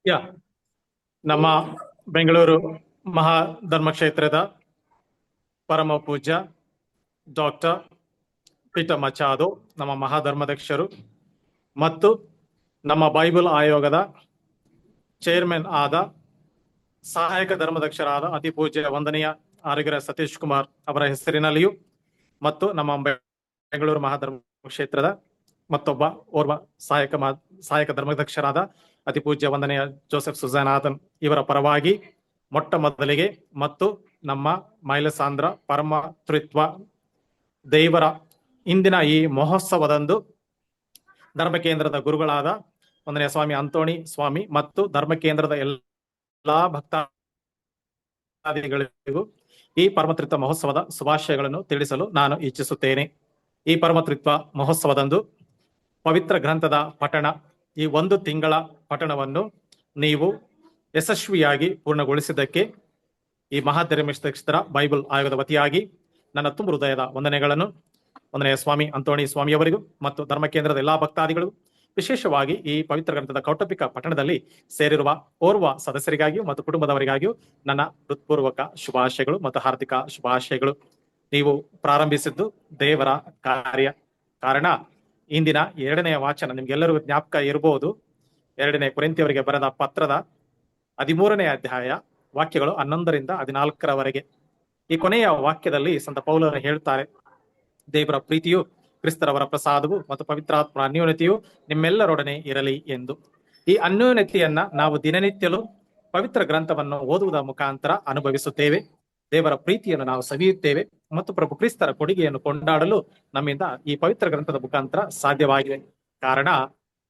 ಯಾ ನಮ್ಮ ಬೆಂಗಳೂರು ಮಹಾಧರ್ಮಕ್ಷೇತ್ರದ ಪರಮ ಪೂಜ್ಯ ಡಾಕ್ಟರ್ ಪೀಟರ್ ಮಚಾದು ನಮ್ಮ ಮಹಾಧರ್ಮಾಧ್ಯಕ್ಷರು ಮತ್ತು ನಮ್ಮ ಬೈಬಲ್ ಆಯೋಗದ ಚೇರ್ಮನ್ ಆದ ಸಹಾಯಕ ಧರ್ಮಾಧ್ಯಕ್ಷರಾದ ಅತಿ ಪೂಜ್ಯ ವಂದನೀಯ ಆರೋಗ್ಯ ಸತೀಶ್ ಕುಮಾರ್ ಅವರ ಹೆಸರಿನಲ್ಲಿಯೂ ಮತ್ತು ನಮ್ಮ ಬೆಂಗಳೂರು ಮಹಾಧರ್ಮ ಕ್ಷೇತ್ರದ ಮತ್ತೊಬ್ಬ ಓರ್ವ ಸಹಾಯಕ ಧರ್ಮಾಧ್ಯಕ್ಷರಾದ ಅತಿ ಪೂಜ್ಯ ವಂದನೆಯ ಜೋಸೆಫ್ ಸುಜಾನಾಥನ್ ಇವರ ಪರವಾಗಿ ಮೊಟ್ಟ ಮೊದಲಿಗೆ ಮತ್ತು ನಮ್ಮ ಮೈಲಸಾಂದ್ರ ಪರಮತೃತ್ವ ದೇವರ ಇಂದಿನ ಈ ಮಹೋತ್ಸವದಂದು ಧರ್ಮಕೇಂದ್ರದ ಗುರುಗಳಾದ ವಂದನೆಯ ಸ್ವಾಮಿ ಅಂತೋಣಿ ಸ್ವಾಮಿ ಮತ್ತು ಧರ್ಮಕೇಂದ್ರದ ಎಲ್ಲಾ ಭಕ್ತಾದಿಗಳಿಗೂ ಈ ಪರಮತೃತ್ವ ಮಹೋತ್ಸವದ ಶುಭಾಶಯಗಳನ್ನು ತಿಳಿಸಲು ನಾನು ಇಚ್ಛಿಸುತ್ತೇನೆ. ಈ ಪರಮತೃತ್ವ ಮಹೋತ್ಸವದಂದು ಪವಿತ್ರ ಗ್ರಂಥದ ಪಠಣ, ಈ 1 ತಿಂಗಳ ಪಠಣವನ್ನು ನೀವು ಯಶಸ್ವಿಯಾಗಿ ಪೂರ್ಣಗೊಳಿಸಿದ್ದಕ್ಕೆ ಈ ಮಹಾಧರ್ಮೇಶ್ವರ ಬೈಬಲ್ ಆಯೋಗದ ವತಿಯಾಗಿ ನನ್ನ ತುಂಬ ಹೃದಯದ ವಂದನೆಗಳನ್ನು ವಂದನೆಯ ಸ್ವಾಮಿ ಅಂತೋಣಿ ಸ್ವಾಮಿಯವರಿಗೂ ಮತ್ತು ಧರ್ಮಕೇಂದ್ರದ ಎಲ್ಲಾ ಭಕ್ತಾದಿಗಳಿಗೂ, ವಿಶೇಷವಾಗಿ ಈ ಪವಿತ್ರ ಗ್ರಂಥದ ಕೌಟುಂಬಿಕ ಪಠಣದಲ್ಲಿ ಸೇರಿರುವ ಓರ್ವ ಸದಸ್ಯರಿಗಾಗಿಯೂ ಮತ್ತು ಕುಟುಂಬದವರಿಗಾಗಿಯೂ ನನ್ನ ಹೃತ್ಪೂರ್ವಕ ಶುಭಾಶಯಗಳು ಮತ್ತು ಹಾರ್ದಿಕ ಶುಭಾಶಯಗಳು. ನೀವು ಪ್ರಾರಂಭಿಸಿದ್ದು ದೇವರ ಕಾರ್ಯ. ಕಾರಣ ಇಂದಿನ 2ನೇ ವಾಚನ ನಿಮ್ಗೆಲ್ಲರಿಗೂ ಜ್ಞಾಪಕ ಇರಬಹುದು. 2ನೇ ಕೊರಿಂಥಿಯವರಿಗೆ ಬರೆದ ಪತ್ರದ 13ನೇ ಅಧ್ಯಾಯ ವಾಕ್ಯಗಳು 11ರಿಂದ 14ರವರೆಗೆ. ಈ ಕೊನೆಯ ವಾಕ್ಯದಲ್ಲಿ ಸಂತ ಪೌಲರು ಹೇಳ್ತಾರೆ, ದೇವರ ಪ್ರೀತಿಯು, ಕ್ರಿಸ್ತರವರ ಪ್ರಸಾದವು ಮತ್ತು ಪವಿತ್ರಾತ್ಮರ ಅನ್ಯೋನ್ಯತೆಯು ನಿಮ್ಮೆಲ್ಲರೊಡನೆ ಇರಲಿ ಎಂದು. ಈ ಅನ್ಯೋನ್ಯತೆಯನ್ನ ನಾವು ದಿನನಿತ್ಯಲೂ ಪವಿತ್ರ ಗ್ರಂಥವನ್ನು ಓದುವುದರ ಮುಖಾಂತರ ಅನುಭವಿಸುತ್ತೇವೆ. ದೇವರ ಪ್ರೀತಿಯನ್ನು ನಾವು ಸವಿಯುತ್ತೇವೆ ಮತ್ತು ಪ್ರಭು ಕ್ರಿಸ್ತರ ಕೊಡುಗೆಯನ್ನು ಕೊಂಡಾಡಲು ನಮ್ಮಿಂದ ಈ ಪವಿತ್ರ ಗ್ರಂಥದ ಮುಖಾಂತರ ಸಾಧ್ಯವಾಗಿದೆ. ಕಾರಣ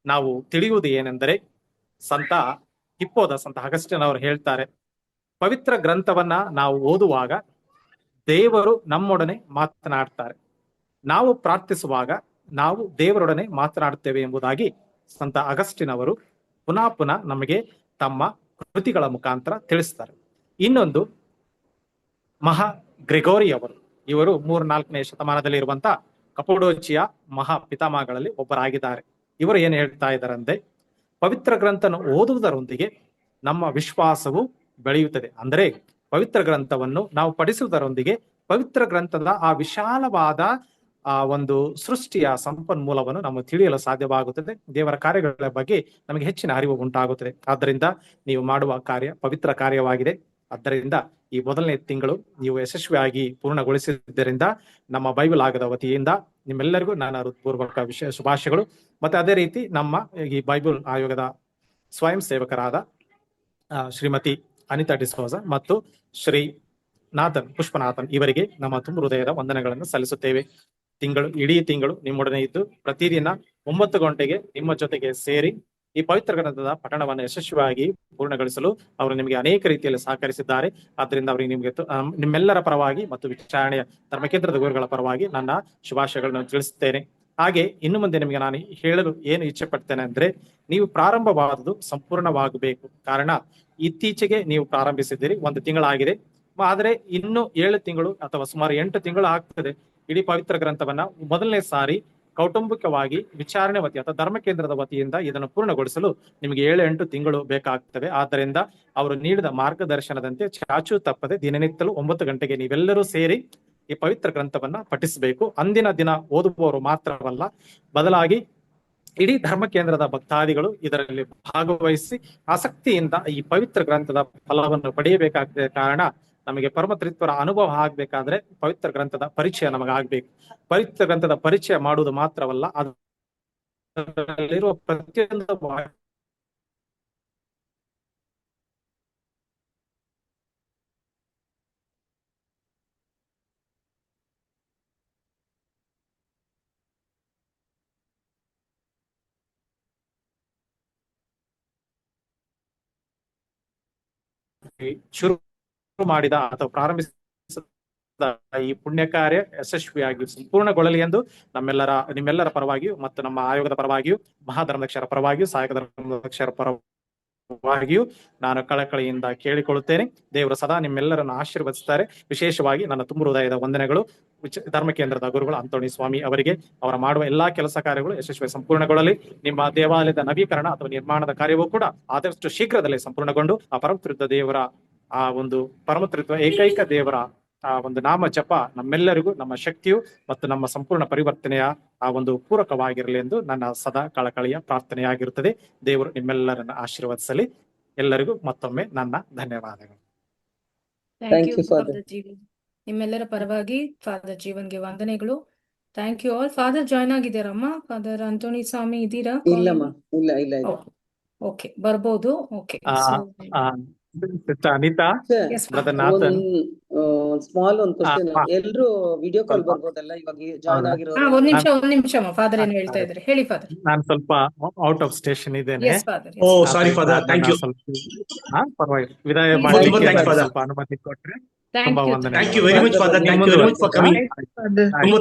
ನಾವು ತಿಳಿಯುವುದು ಏನೆಂದರೆ, ಸಂತ ಅಗಸ್ಟಿನ್ ಅವರು ಹೇಳ್ತಾರೆ, ಪವಿತ್ರ ಗ್ರಂಥವನ್ನ ನಾವು ಓದುವಾಗ ದೇವರು ನಮ್ಮೊಡನೆ ಮಾತನಾಡ್ತಾರೆ, ನಾವು ಪ್ರಾರ್ಥಿಸುವಾಗ ನಾವು ದೇವರೊಡನೆ ಮಾತನಾಡುತ್ತೇವೆ ಎಂಬುದಾಗಿ ಸಂತ ಅಗಸ್ಟಿನ್ ಅವರು ಪುನಃ ನಮಗೆ ತಮ್ಮ ಕೃತಿಗಳ ಮುಖಾಂತರ ತಿಳಿಸ್ತಾರೆ. ಇನ್ನೊಂದು ಮಹಾ ಗ್ರೆಗೋರಿ ಅವರು, ಇವರು 3-4ನೇ ಶತಮಾನದಲ್ಲಿ ಇರುವಂತಹ ಕಪಡೋಚಿಯ ಮಹಾ ಪಿತಾಮಹಗಳಲ್ಲಿ ಒಬ್ಬರಾಗಿದ್ದಾರೆ. ಇವರು ಏನ್ ಹೇಳ್ತಾ ಇದ್ದಾರೆ ಅಂದ್ರೆ, ಪವಿತ್ರ ಗ್ರಂಥನ ಓದುವುದರೊಂದಿಗೆ ನಮ್ಮ ವಿಶ್ವಾಸವು ಬೆಳೆಯುತ್ತದೆ. ಅಂದರೆ ಪವಿತ್ರ ಗ್ರಂಥವನ್ನು ನಾವು ಪಠಿಸುವುದರೊಂದಿಗೆ ಪವಿತ್ರ ಗ್ರಂಥದ ಆ ವಿಶಾಲವಾದ ಒಂದು ಸೃಷ್ಟಿಯ ಸಂಪನ್ಮೂಲವನ್ನು ನಾವು ತಿಳಿಯಲು ಸಾಧ್ಯವಾಗುತ್ತದೆ. ದೇವರ ಕಾರ್ಯಗಳ ಬಗ್ಗೆ ನಮಗೆ ಹೆಚ್ಚಿನ ಅರಿವು ಉಂಟಾಗುತ್ತದೆ. ಆದ್ದರಿಂದ ನೀವು ಮಾಡುವ ಕಾರ್ಯ ಪವಿತ್ರ ಕಾರ್ಯವಾಗಿದೆ. ಆದ್ದರಿಂದ ಈ 1ನೇ ತಿಂಗಳು ನೀವು ಯಶಸ್ವಿಯಾಗಿ ಪೂರ್ಣಗೊಳಿಸಿದ್ದರಿಂದ ನಮ್ಮ ಬೈಬಲ್ ಆಗದ ವತಿಯಿಂದ ನಿಮ್ಮೆಲ್ಲರಿಗೂ ನನ್ನ ಹೃತ್ಪೂರ್ವಕ ಶುಭಾಶಯಗಳು. ಮತ್ತೆ ಅದೇ ರೀತಿ ನಮ್ಮ ಈ ಬೈಬಲ್ ಆಯೋಗದ ಸ್ವಯಂ ಸೇವಕರಾದ ಶ್ರೀಮತಿ ಅನಿತಾ ಡಿಸೋಜ ಮತ್ತು ಶ್ರೀ ಪುಷ್ಪನಾಥನ್ ಇವರಿಗೆ ನಮ್ಮ ತುಂಬ ಹೃದಯದ ವಂದನೆಗಳನ್ನು ಸಲ್ಲಿಸುತ್ತೇವೆ. ಇಡೀ ತಿಂಗಳು ನಿಮ್ಮೊಡನೆ ಇದ್ದು ಪ್ರತಿದಿನ 9 ಗಂಟೆಗೆ ನಿಮ್ಮ ಜೊತೆಗೆ ಸೇರಿ ಈ ಪವಿತ್ರ ಗ್ರಂಥದ ಪಠಣವನ್ನು ಯಶಸ್ವಿಯಾಗಿ ಪೂರ್ಣಗೊಳಿಸಲು ಅವರು ನಿಮಗೆ ಅನೇಕ ರೀತಿಯಲ್ಲಿ ಸಹಕರಿಸಿದ್ದಾರೆ. ಆದ್ದರಿಂದ ಅವರಿಗೆ ನಿಮ್ಮೆಲ್ಲರ ಪರವಾಗಿ ಮತ್ತು ವಿಚಾರಣೆಯ ಧರ್ಮಕೇಂದ್ರದ ಗುರುಗಳ ಪರವಾಗಿ ನನ್ನ ಶುಭಾಶಯಗಳನ್ನು ತಿಳಿಸುತ್ತೇನೆ. ಹಾಗೆ ಇನ್ನು ಮುಂದೆ ನಿಮಗೆ ನಾನು ಹೇಳಲು ಏನು ಇಚ್ಛೆ ಪಡ್ತೇನೆ ಅಂದ್ರೆ, ನೀವು ಪ್ರಾರಂಭವಾದದ್ದು ಸಂಪೂರ್ಣವಾಗಬೇಕು. ಕಾರಣ ಇತ್ತೀಚೆಗೆ ನೀವು ಪ್ರಾರಂಭಿಸಿದ್ದೀರಿ, 1 ತಿಂಗಳಾಗಿದೆ, ಆದರೆ ಇನ್ನು 7 ತಿಂಗಳು ಅಥವಾ ಸುಮಾರು 8 ತಿಂಗಳು ಆಗ್ತದೆ ಇಡೀ ಪವಿತ್ರ ಗ್ರಂಥವನ್ನ ಮೊದಲನೇ ಸಾರಿ ಕೌಟುಂಬಿಕವಾಗಿ ವಿಚಾರಣೆ ವತಿ ಅಥವಾ ಧರ್ಮಕೇಂದ್ರದ ವತಿಯಿಂದ ಇದನ್ನು ಪೂರ್ಣಗೊಳಿಸಲು ನಿಮಗೆ 7-8 ತಿಂಗಳು ಬೇಕಾಗ್ತವೆ. ಆದ್ದರಿಂದ ಅವರು ನೀಡಿದ ಮಾರ್ಗದರ್ಶನದಂತೆ ಚಾಚು ತಪ್ಪದೆ ದಿನನಿತ್ಯಲೂ 9 ಗಂಟೆಗೆ ನೀವೆಲ್ಲರೂ ಸೇರಿ ಈ ಪವಿತ್ರ ಗ್ರಂಥವನ್ನ ಪಠಿಸಬೇಕು. ಅಂದಿನ ದಿನ ಓದುವವರು ಮಾತ್ರವಲ್ಲ, ಬದಲಾಗಿ ಇಡೀ ಧರ್ಮಕೇಂದ್ರದ ಭಕ್ತಾದಿಗಳು ಇದರಲ್ಲಿ ಭಾಗವಹಿಸಿ ಆಸಕ್ತಿಯಿಂದ ಈ ಪವಿತ್ರ ಗ್ರಂಥದ ಫಲವನ್ನು ಪಡೆಯಬೇಕಾಗ್ತದೆ. ಕಾರಣ ನಮಗೆ ಪರಮತೃತ್ವರ ಅನುಭವ ಆಗ್ಬೇಕಾದ್ರೆ ಪವಿತ್ರ ಗ್ರಂಥದ ಪರಿಚಯ ನಮಗಾಗ್ಬೇಕು. ಪವಿತ್ರ ಗ್ರಂಥದ ಪರಿಚಯ ಮಾಡುವುದು ಮಾತ್ರವಲ್ಲ, ಅದರಲ್ಲಿರುವ ಪ್ರತಿಯೊಂದು ಶುರು ಮಾಡಿದ ಅಥವಾ ಪ್ರಾರಂಭಿಸಿದ ಈ ಪುಣ್ಯ ಕಾರ್ಯ ಯಶಸ್ವಿಯಾಗಿ ಸಂಪೂರ್ಣಗೊಳ್ಳಲಿ ಎಂದು ನಿಮ್ಮೆಲ್ಲರ ಪರವಾಗಿಯೂ ಮತ್ತು ನಮ್ಮ ಆಯೋಗದ ಪರವಾಗಿಯೂ ಮಹಾಧರ್ಮಾಧ್ಯಕ್ಷರ ಪರವಾಗಿಯೂ ಸಹಾಯಕ ಧರ್ಮಾಧ್ಯಕ್ಷರ ಪರವಾಗಿಯೂ ವಾಗಿಯೂ ನಾನು ಕಳಕಳಿಯಿಂದ ಕೇಳಿಕೊಳ್ಳುತ್ತೇನೆ. ದೇವರು ಸದಾ ನಿಮ್ಮೆಲ್ಲರನ್ನು ಆಶೀರ್ವದಿಸುತ್ತಾರೆ. ವಿಶೇಷವಾಗಿ ನನ್ನ ತುಂಬ ಹೃದಯದ ವಂದನೆಗಳು ಧರ್ಮ ಕೇಂದ್ರದ ಗುರುಗಳು ಅಂತೋಣಿ ಸ್ವಾಮಿ ಅವರಿಗೆ. ಅವರ ಮಾಡುವ ಎಲ್ಲಾ ಕೆಲಸ ಕಾರ್ಯಗಳು ಯಶಸ್ವಿ ಸಂಪೂರ್ಣಗೊಳ್ಳಲಿ. ನಿಮ್ಮ ದೇವಾಲಯದ ನವೀಕರಣ ಅಥವಾ ನಿರ್ಮಾಣದ ಕಾರ್ಯವೂ ಕೂಡ ಆದಷ್ಟು ಶೀಘ್ರದಲ್ಲೇ ಸಂಪೂರ್ಣಗೊಂಡು ಆ ಪರಮತ್ರಿತ್ವ ದೇವರ ಆ ಒಂದು ಪರಮತ್ರಿತ್ವ ಏಕೈಕ ದೇವರ ಆ ಒಂದು ನಾಮ ಜಪ ನಮ್ಮೆಲ್ಲರಿಗೂ ನಮ್ಮ ಶಕ್ತಿಯು ಮತ್ತು ನಮ್ಮ ಸಂಪೂರ್ಣ ಪರಿವರ್ತನೆಯ ಆ ಒಂದು ಪೂರಕವಾಗಿರಲಿ ಎಂದು ನನ್ನ ಸದಾ ಕಳಕಳಿಯ ಪ್ರಾರ್ಥನೆಯಾಗಿರುತ್ತದೆ. ದೇವರು ನಿಮ್ಮೆಲ್ಲರನ್ನ ಆಶೀರ್ವದಿಸಲಿ. ಎಲ್ಲರಿಗೂ ಮತ್ತೊಮ್ಮೆ ನನ್ನ ಧನ್ಯವಾದಗಳು. Thank you father Jeevan. ನಿಮ್ಮೆಲ್ಲರ ಪರವಾಗಿ ಫಾದರ್ ಜೀವನ್ಗೆ ವಂದನೆಗಳು. Thank you all. Father join ಆಗಿದ್ದೀರಮ್ಮ? ಫಾದರ್ ಅಂತೋಣಿ ಸ್ವಾಮಿ ಇದ್ದೀರಾ? ಇಲ್ಲಮ್ಮ, ಇಲ್ಲ ಇಲ್ಲ ಇಲ್ಲ. ಓಕೆ, ಬರ್ಬೋದು. Okay, Anita, Yes, brother Nathan, small ಒಂದು ಕ್ವಶನ್. ಹಾ. ಎಲ್ರು ವಿಡಿಯೋ ಕಾಲ್ ಬರ್ಬೋದಲ್ಲ ಇವಾಗ ಜಾಯ್ನ್ ಹೌದಾ? ಆಗಿರೋರು? ಒಂದ್ ನಿಮಿಷಮ್ಮ. ಫಾದರ್ ಏನು ಹೇಳ್ತಾ ಇದ್ರೆ ಹೇಳಿ ಫಾದರ್. ನಾನು ಸ್ವಲ್ಪ ಔಟ್ ಆಫ್ ಸ್ಟೇಷನ್ ಇದ್ದೇನೆ. Yes father. Oh sorry father, thank you. ಪರವಾಗಿಲ್ಲ, ವಿದಾಯ Thank ಮಾಡಿ you, thank you, Father. ಸ್ವಲ್ಪ ಅನುಮತಿ ಕೊಟ್ರೆ ಥ್ಯಾಂಕ್ ತುಂಬಾ ಯು. ವಂದನೆ. Thank you very much father, thank you very much for coming.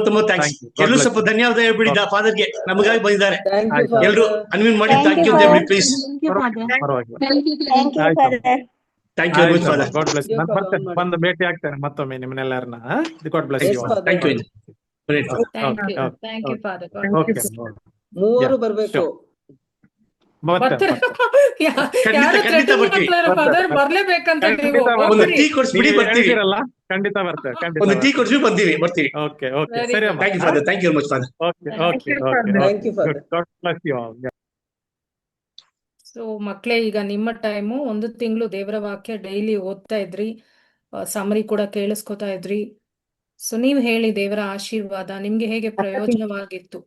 ತುಂಬಾ ಥ್ಯಾಂಕ್ಸ್. Thank you. God ಎಲ್ಲರೂ bless ಸ್ವಲ್ಪ ಧನ್ಯವಾದ ಹೇಳ್ಬಿಡಿದ ಫಾದರ್ಗೆ, ನಮಗಾಗಿ ಬಂದಿದ್ದಾರೆ. ಥ್ಯಾಂಕ್ ಯು ಆಯ್ತು. ಎಲ್ಲರೂ ಅನ್ಮ್ಯೂಟ್ ಮಾಡಿ ಥ್ಯಾಂಕ್ ಯು ಅಂತ ಹೇಳ್ಬಿಡಿ ಪ್ಲೀಸ್. ಪರವಾಗಿಲ್ಲ. Thank thank you very much father. God bless. Video ನಾನು call ಬರ್ತೇನೆ, on ಮಾಡಿ. ಬಂದು ಭೇಟಿ ಆಗ್ತೇನೆ ಮತ್ತೊಮ್ಮೆ ನಿಮ್ಮನ್ನೆಲ್ಲರನ್ನ. God bless Yes, you. Father. Thank you great father. Thank you. Okay, thank you father. Okay, ಮೂವರು Yeah, ಬರ್ಬೇಕು. sure. ಬರ್ತಾರೆ. ಯಾರು ಖಂಡಿತ ಬರ್ತೀವಿ. ಫಾದರ್ ಬರ್ಲೇಬೇಕಂತ ನೀವು ಖಂಡಿತ ಒಂದು ಬರ್ತೀವಿ. ಟೀ ಕೊಡಿಸ್ಬಿಡಿ, ಬರ್ತೀವಿ. ಹೇಳಿದಿರಲ್ಲ, ಖಂಡಿತ ಬರ್ತೇವೆ. ಒಂದು ಟೀ ಕೊಡಿಸ್ಬಿಡಿ, ಬರ್ತೀವಿ. ಓಕೆ ಓಕೆ, Very ಸರಿ good. ಅಮ್ಮ. Thank you father, thank you very much father. Okay Thank okay you, okay. Thank you, Father. God bless you all. So ಮಕ್ಕಳೇ, ಈಗ ನಿಮ್ಮ ಟೈಮು. 1 ತಿಂಗಳು ದೇವರ ವಾಕ್ಯ ಡೈಲಿ ಓದ್ತಾ ಇದ್ರಿ, ಸಮರಿ ಕೂಡ ಕೇಳಿಸ್ಕೊತಾ ಇದ್ರಿ. ಸೊ ನೀವು ಹೇಳಿ, ದೇವರ ಆಶೀರ್ವಾದ ನಿಮ್ಗೆ ಹೇಗೆ ಪ್ರಯೋಜನವಾಗಿತ್ತು?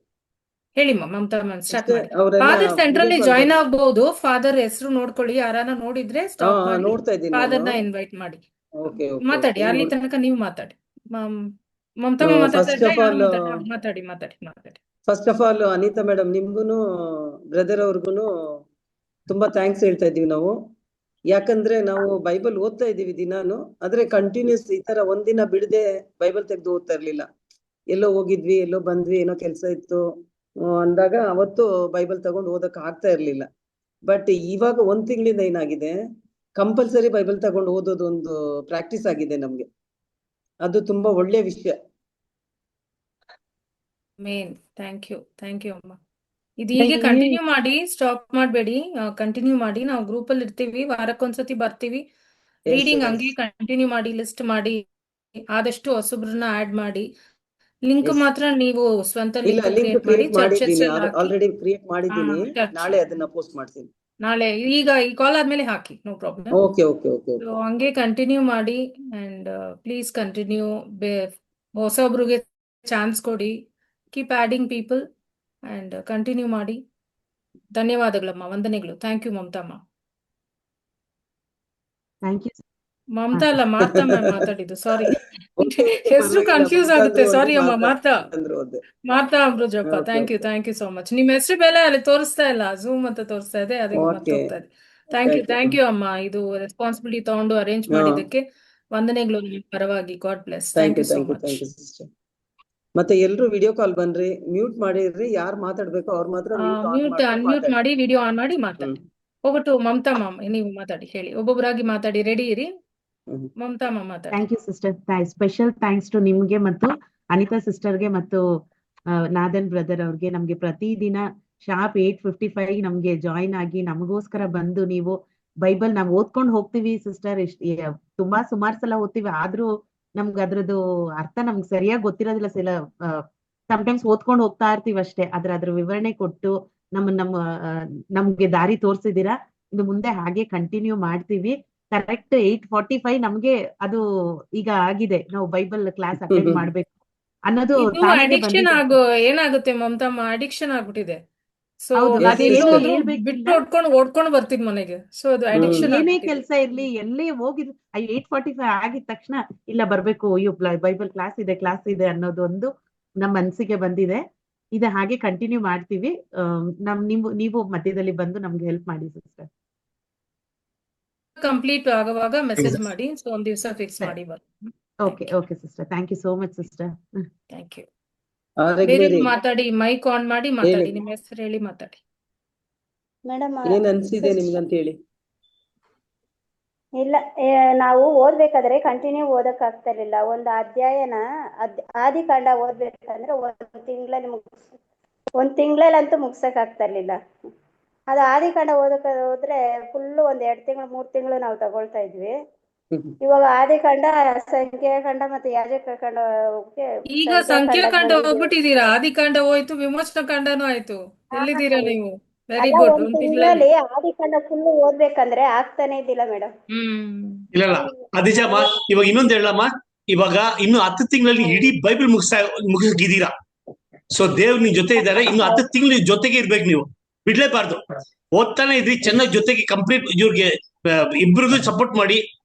ಹೇಳಿ ಮಮತಾ ಮ್ಯಾಮ್, ಸ್ಟಾರ್ಟ್ ಮಾಡಿ. ಅವರೆಲ್ಲ ಫಾದರ್ ಸೆಂಟ್ರಲ್ಲಿ video call ಜಾಯ್ನ್ ಆಗ್ಬಹುದು. ಫಾದರ್ ಹೆಸರು ನೋಡ್ಕೊಳ್ಳಿ, ಯಾರನ್ನ ನೋಡಿದ್ರೆ ಸ್ಟಾಪ್ ಮಾಡಿ ನೋಡ್ತಾ ಇದ್ದೀನಿ ಫಾದರ್ನ ಇನ್ವೈಟ್ ಮಾಡಿ. ಓಕೆ ಮಾತಾಡಿ, ಅಲ್ಲಿ ತನಕ ನೀವು ಮಾತಾಡಿ. ಮಮತಾ No, ಮಾತಾಡ್ತಾ first ಇದ್ರೆ of all, ಮಾತಾಡಿ ಮಾತಾಡಿ ಮಾತಾಡಿ. First of all Anita madam, ನಿಮ್ಗೂನು ಬ್ರದರ್ ಅವ್ರಿಗೂನು ತುಂಬಾ ಥ್ಯಾಂಕ್ಸ್ ಹೇಳ್ತಾ ಇದೀವಿ ನಾವು. ಯಾಕಂದ್ರೆ ನಾವು ಬೈಬಲ್ ಓದ್ತಾ ಇದೀವಿ ದಿನಾನು, ಆದ್ರೆ ಕಂಟಿನ್ಯೂಸ್ ಈ ತರ ಒಂದಿನ ಬಿಡದೆ ಬೈಬಲ್ ತೆಗೆದು ಓದ್ತಾ ಇರ್ಲಿಲ್ಲ. ಎಲ್ಲೋ ಹೋಗಿದ್ವಿ, ಎಲ್ಲೋ ಬಂದ್ವಿ, ಏನೋ ಕೆಲಸ ಇತ್ತು ಅಂದಾಗ ಅವತ್ತು ಬೈಬಲ್ ತಗೊಂಡು ಓದಕ್ ಆಗ್ತಾ ಇರ್ಲಿಲ್ಲ. ಬಟ್ ಇವಾಗ 1 ತಿಂಗಳಿಂದ ಏನಾಗಿದೆ, ಕಂಪಲ್ಸರಿ ಬೈಬಲ್ ತಗೊಂಡು ಓದೋದು ಒಂದು ಪ್ರಾಕ್ಟೀಸ್ ಆಗಿದೆ ನಮ್ಗೆ. ಅದು ತುಂಬಾ ಒಳ್ಳೆ ವಿಷಯ. ಮೇನ್ ಥ್ಯಾಂಕ್ ಯು ಅಮ್ಮ. ಇದು ಹೀಗೆ ಕಂಟಿನ್ಯೂ ಮಾಡಿ, ಸ್ಟಾಪ್ ಮಾಡಬೇಡಿ, ಕಂಟಿನ್ಯೂ ಮಾಡಿ. ನಾವು ಗ್ರೂಪ್ ಅಲ್ಲಿ ಇರ್ತೀವಿ, ವಾರಕ್ಕೊಂದ್ಸತಿ ಬರ್ತೀವಿ. ರೀಡಿಂಗ್ ಹಂಗೆ ಕಂಟಿನ್ಯೂ ಮಾಡಿ, ಲಿಸ್ಟ್ ಮಾಡಿ, ಆದಷ್ಟು ಹೊಸಬ್ರನ್ನ ಆಡ್ ಮಾಡಿ. ಲಿಂಕ್ ಮಾತ್ರ ನೀವು ಸ್ವಂತ ಇಲ್ಲ, ಲಿಂಕ್ ಲಿಂಕ್ ಕ್ರಿಯೇಟ್ ಮಾಡಿ, ಕ್ರಿಯೇಟ್ ಮಾಡಿದ್ದೀನಿ, ಚರ್ಚ್ ಆಲ್ರೆಡಿ ಕ್ರಿಯೇಟ್ ಮಾಡಿದ್ದೀನಿ. church. ನಾಳೆ ಅದನ್ನ ಪೋಸ್ಟ್ ಮಾಡ್ತೀನಿ. ನಾಳೆ ಈಗ ಈ ಕಾಲ್ ಆದ್ಮೇಲೆ ಹಾಕಿ, no problem. Okay okay okay so ಹಂಗೆ ಕಂಟಿನ್ಯೂ ಮಾಡಿ. And please continue. ಹೊಸೊಬ್ರಿಗೆ ಚಾನ್ಸ್ ಕೊಡಿ. Keep adding people and continue ಮಾಡಿ. ಧನ್ಯವಾದಗಳಮ್ಮ, ವಂದನೆಗಳು. ಥ್ಯಾಂಕ್ ಯು ಮಮತಾಮ್ಮ. Thank you. ಮಮತಾ ಅಲ್ಲ, ಮಾತಾ ಮ್ಯಾಮ್ ಮಾತಾಡಿದ್ದು, ಸಾರಿ. ಹೆಸರು ಕನ್ಫ್ಯೂಸ್ ಆಗುತ್ತೆ, ಸಾರಿ ಅಮ್ಮ. ಮಾತಾ ಅಮೃಜಪ್ಪ. Thank you so much. ನಿಮ್ ಹೆಸರು ಬೆಲೆ ಅಲ್ಲಿ ತೋರಿಸ್ತಾ ಇಲ್ಲ, ಝೂಮ್ ಅಂತ ತೋರಿಸ್ತಾ ಇದೆ, ಅದಕ್ಕೆ ಮತ್ತೆ ಹೋಗ್ತಾ ಇದೆ. ಥ್ಯಾಂಕ್ ಯು ಅಮ್ಮ, ಇದು ರೆಸ್ಪಾನ್ಸಿಬಿಲಿಟಿ ತಗೊಂಡು ಅರೇಂಜ್ ಮಾಡಿದ್ದಕ್ಕೆ ವಂದನೆಗಳು ನಿಮ್ಮ ಪರವಾಗಿ. God bless. Thank you so much. ಮತ್ತೆ ಎಲ್ರು ವಿಡಿಯೋ ಕಾಲ್ ಬನ್ರಿ, ಮ್ಯೂಟ್ ಮಾಡಿರ್ರಿ. ಯಾರು ಮಾತಾಡ್ಬೇಕು ಅವ್ರು ಮಾತ್ರ ಅನ್ಮ್ಯೂಟ್ ಮಾಡಿ, ವಿಡಿಯೋ ಆನ್ ಮಾಡಿ ಮಾತಾಡಿ. ಹೋಗ್ಬಿಟ್ಟು ಮಮತಾ ಮ್ಯಾಮ್ ನೀವು ಮಾತಾಡಿ, ಹೇಳಿ. ಒಬ್ಬೊಬ್ಬರಾಗಿ ಮಾತಾಡಿ, ರೆಡಿ ಇರಿ. ಮಮತಾ ಮ್ಯಾಮ್ ಮಾತಾಡಿ. Thank you sister. Special thanks to ನಿಮ್ಗೆ ಮತ್ತು ಅನಿತಾ ಸಿಸ್ಟರ್ಗೆ ಮತ್ತು ನಾದನ್ ಬ್ರದರ್ ಅವ್ರಿಗೆ. ನಮ್ಗೆ ಪ್ರತಿದಿನ ಶಾರ್ಪ್ 8:55 ನಮ್ಗೆ ಜಾಯಿನ್ ಆಗಿ ನಮಗೋಸ್ಕರ ಬಂದು ನೀವು ಬೈಬಲ್ ನಾವು ಓದ್ಕೊಂಡು ಹೋಗ್ತೀವಿ ಸಿಸ್ಟರ್. ತುಂಬಾ ಸುಮಾರು ಸಲ ಓದ್ತೀವಿ, ಆದ್ರೂ ನಮ್ಗೆ ಅದ್ರದ್ದು ಅರ್ಥ ನಮ್ಗೆ ಸರಿಯಾಗಿ ಗೊತ್ತಿರೋದಿಲ್ಲ. ಸಮ್ಟೈಮ್ಸ್ ಓದ್ಕೊಂಡು ಹೋಗ್ತಾ ಇರ್ತೀವಿ ಅಷ್ಟೇ, ಅದ್ರ ವಿವರಣೆ ಕೊಟ್ಟು ನಮ್ಗೆ ದಾರಿ ತೋರ್ಸಿದೀರಾ. ಇದು ಮುಂದೆ ಹಾಗೆ ಕಂಟಿನ್ಯೂ ಮಾಡ್ತೀವಿ. ಕರೆಕ್ಟ್ 8:45 ನಮ್ಗೆ ಅದು ಈಗ ಆಗಿದೆ, ನಾವು ಬೈಬಲ್ ಕ್ಲಾಸ್ ಅಟೆಂಡ್ ಮಾಡ್ಬೇಕು ಅನ್ನೋದು ಅಡಿಕ್ಷನ್ ಏನಾಗುತ್ತೆ ಮಮತಮ್ಮ, ಅಡಿಕ್ಷನ್ ಆಗ್ಬಿಟ್ಟಿದೆ. ಸೊ ಬಿಟ್ಟು ಓಡ್ಕೊಂಡು ಬರ್ತಿದ್ ಮನೆಗೆ. ಸೊ ಅದು ಅಡಿಕ್ಷನ್. ಏನೇ ಕೆಲಸ ಇರ್ಲಿ, ಎಲ್ಲೇ ಹೋಗಿದ್ 8:45 ಆಗಿದ ತಕ್ಷಣ ಇಲ್ಲ ಬರ್ಬೇಕು, ಅಯ್ಯೋ ಬೈಬಲ್ ಕ್ಲಾಸ್ ಇದೆ ಅನ್ನೋದು ಒಂದು ನಮ್ಮ ಮನ್ಸಿಗೆ ಬಂದಿದೆ. ಇದು ಹಾಗೆ ಕಂಟಿನ್ಯೂ ಮಾಡ್ತೀವಿ. ನೀವು ಮಧ್ಯದಲ್ಲಿ ಬಂದು ನಮ್ಗೆ ಹೆಲ್ಪ್ ಮಾಡಿ ಸಿಸ್ಟರ್. ಕಂಪ್ಲೀಟ್ ಆಗುವಾಗ ಮೆಸೇಜ್ ಮಾಡಿ. ಸೊ ಒಂದ್ ದಿವಸ ಫಿಕ್ಸ್ ಮಾಡಿ. Okay sister, thank you so much sister. Thank you. ಬೇರೆ ಮಾತಾಡಿ, ಮೈಕ್ ಆನ್ ಮಾಡಿ ಮಾತಾಡಿ, ನಿಮ್ಮ ಹೆಸರು ಹೇಳಿ ಮಾತಾಡಿ. ಏನ್ ಅನ್ಸಿದೆ ನಿಮ್ಗಂತ ಹೇಳಿ. ಇಲ್ಲ ನಾವು ಓದ್ಬೇಕಾದ್ರೆ ಕಂಟಿನ್ಯೂ ಓದಕ್ ಆಗ್ತಾ ಇರ್ಲಿಲ್ಲ. ಒಂದು ಅಧ್ಯಾಯನ ಆದಿಕಾಂಡ ಓದ್ಬೇಕಂದ್ರೆ ಒಂದ್ ತಿಂಗಳಲ್ಲಂತೂ ಮುಗ್ಸಕ್ ಆಗ್ತಾ ಇರ್ಲಿಲ್ಲ. ಅದು ಆದಿಕಾಂಡ ಓದಕ್ ಹೋದ್ರೆ ಫುಲ್ ಒಂದ್ 2 ತಿಂಗಳು 3 ತಿಂಗಳು ನಾವು ತಗೊಳ್ತಾ ಇದ್ವಿ. ಇವಾಗ ಆದಿಕಾಂಡ, ಸಂಖ್ಯಾಕಾಂಡ ಮತ್ತೆ ಯಾಜಕಕಾಂಡಕ್ಕೆ ಈಗ ಸಂಖ್ಯಾಕಾಂಡ ಹೋಗ್ಬಿಟ್ಟಿದೀರಾ, ಆದಿಕಾಂಡ ಹೋಯ್ತು, ವಿಮೋಚನಾ ಕಾಂಡನೂ ಆಯ್ತು. ಎಲ್ಲಿದ್ದೀರಾ ನೀವು? Very good. ಒಂದ್ ತಿಂಗಳಲ್ಲಿ ಆದಿಕಾಂಡ ಫುಲ್ ಓದ್ಬೇಕಂದ್ರೆ ಆಗ್ತಾನೆ ಇದ್ದಿಲ್ಲ ಮೇಡಮ್. ಇಲ್ಲ ಅದ್ ನಿಜಮ್ಮ. ಇವಾಗ ಇನ್ನೊಂದ್ ಹೇಳಮ್ಮ, ಇವಾಗ ಇನ್ನು 10 ತಿಂಗಳಲ್ಲಿ ಇಡೀ ಬೈಬಲ್ ಮುಗಿಸಿದ್ದೀರಾ. ಸೊ ದೇವ್ರ ನಿಮ್ ಜೊತೆ ಇದ್ದಾರೆ. ಇನ್ನು 10 ತಿಂಗಳು ಜೊತೆಗೆ ಇರ್ಬೇಕು, ನೀವು ಬಿಡ್ಲೇಬಾರ್ದು. ಓದ್ತಾನೆ ಇದ್ರಿ ಚೆನ್ನಾಗಿ, ಜೊತೆಗೆ ಕಂಪ್ಲೀಟ್ ಇವ್ರಿಗೆ ಇಬ್ರಿಗೂ ಸಪೋರ್ಟ್ ಮಾಡಿ.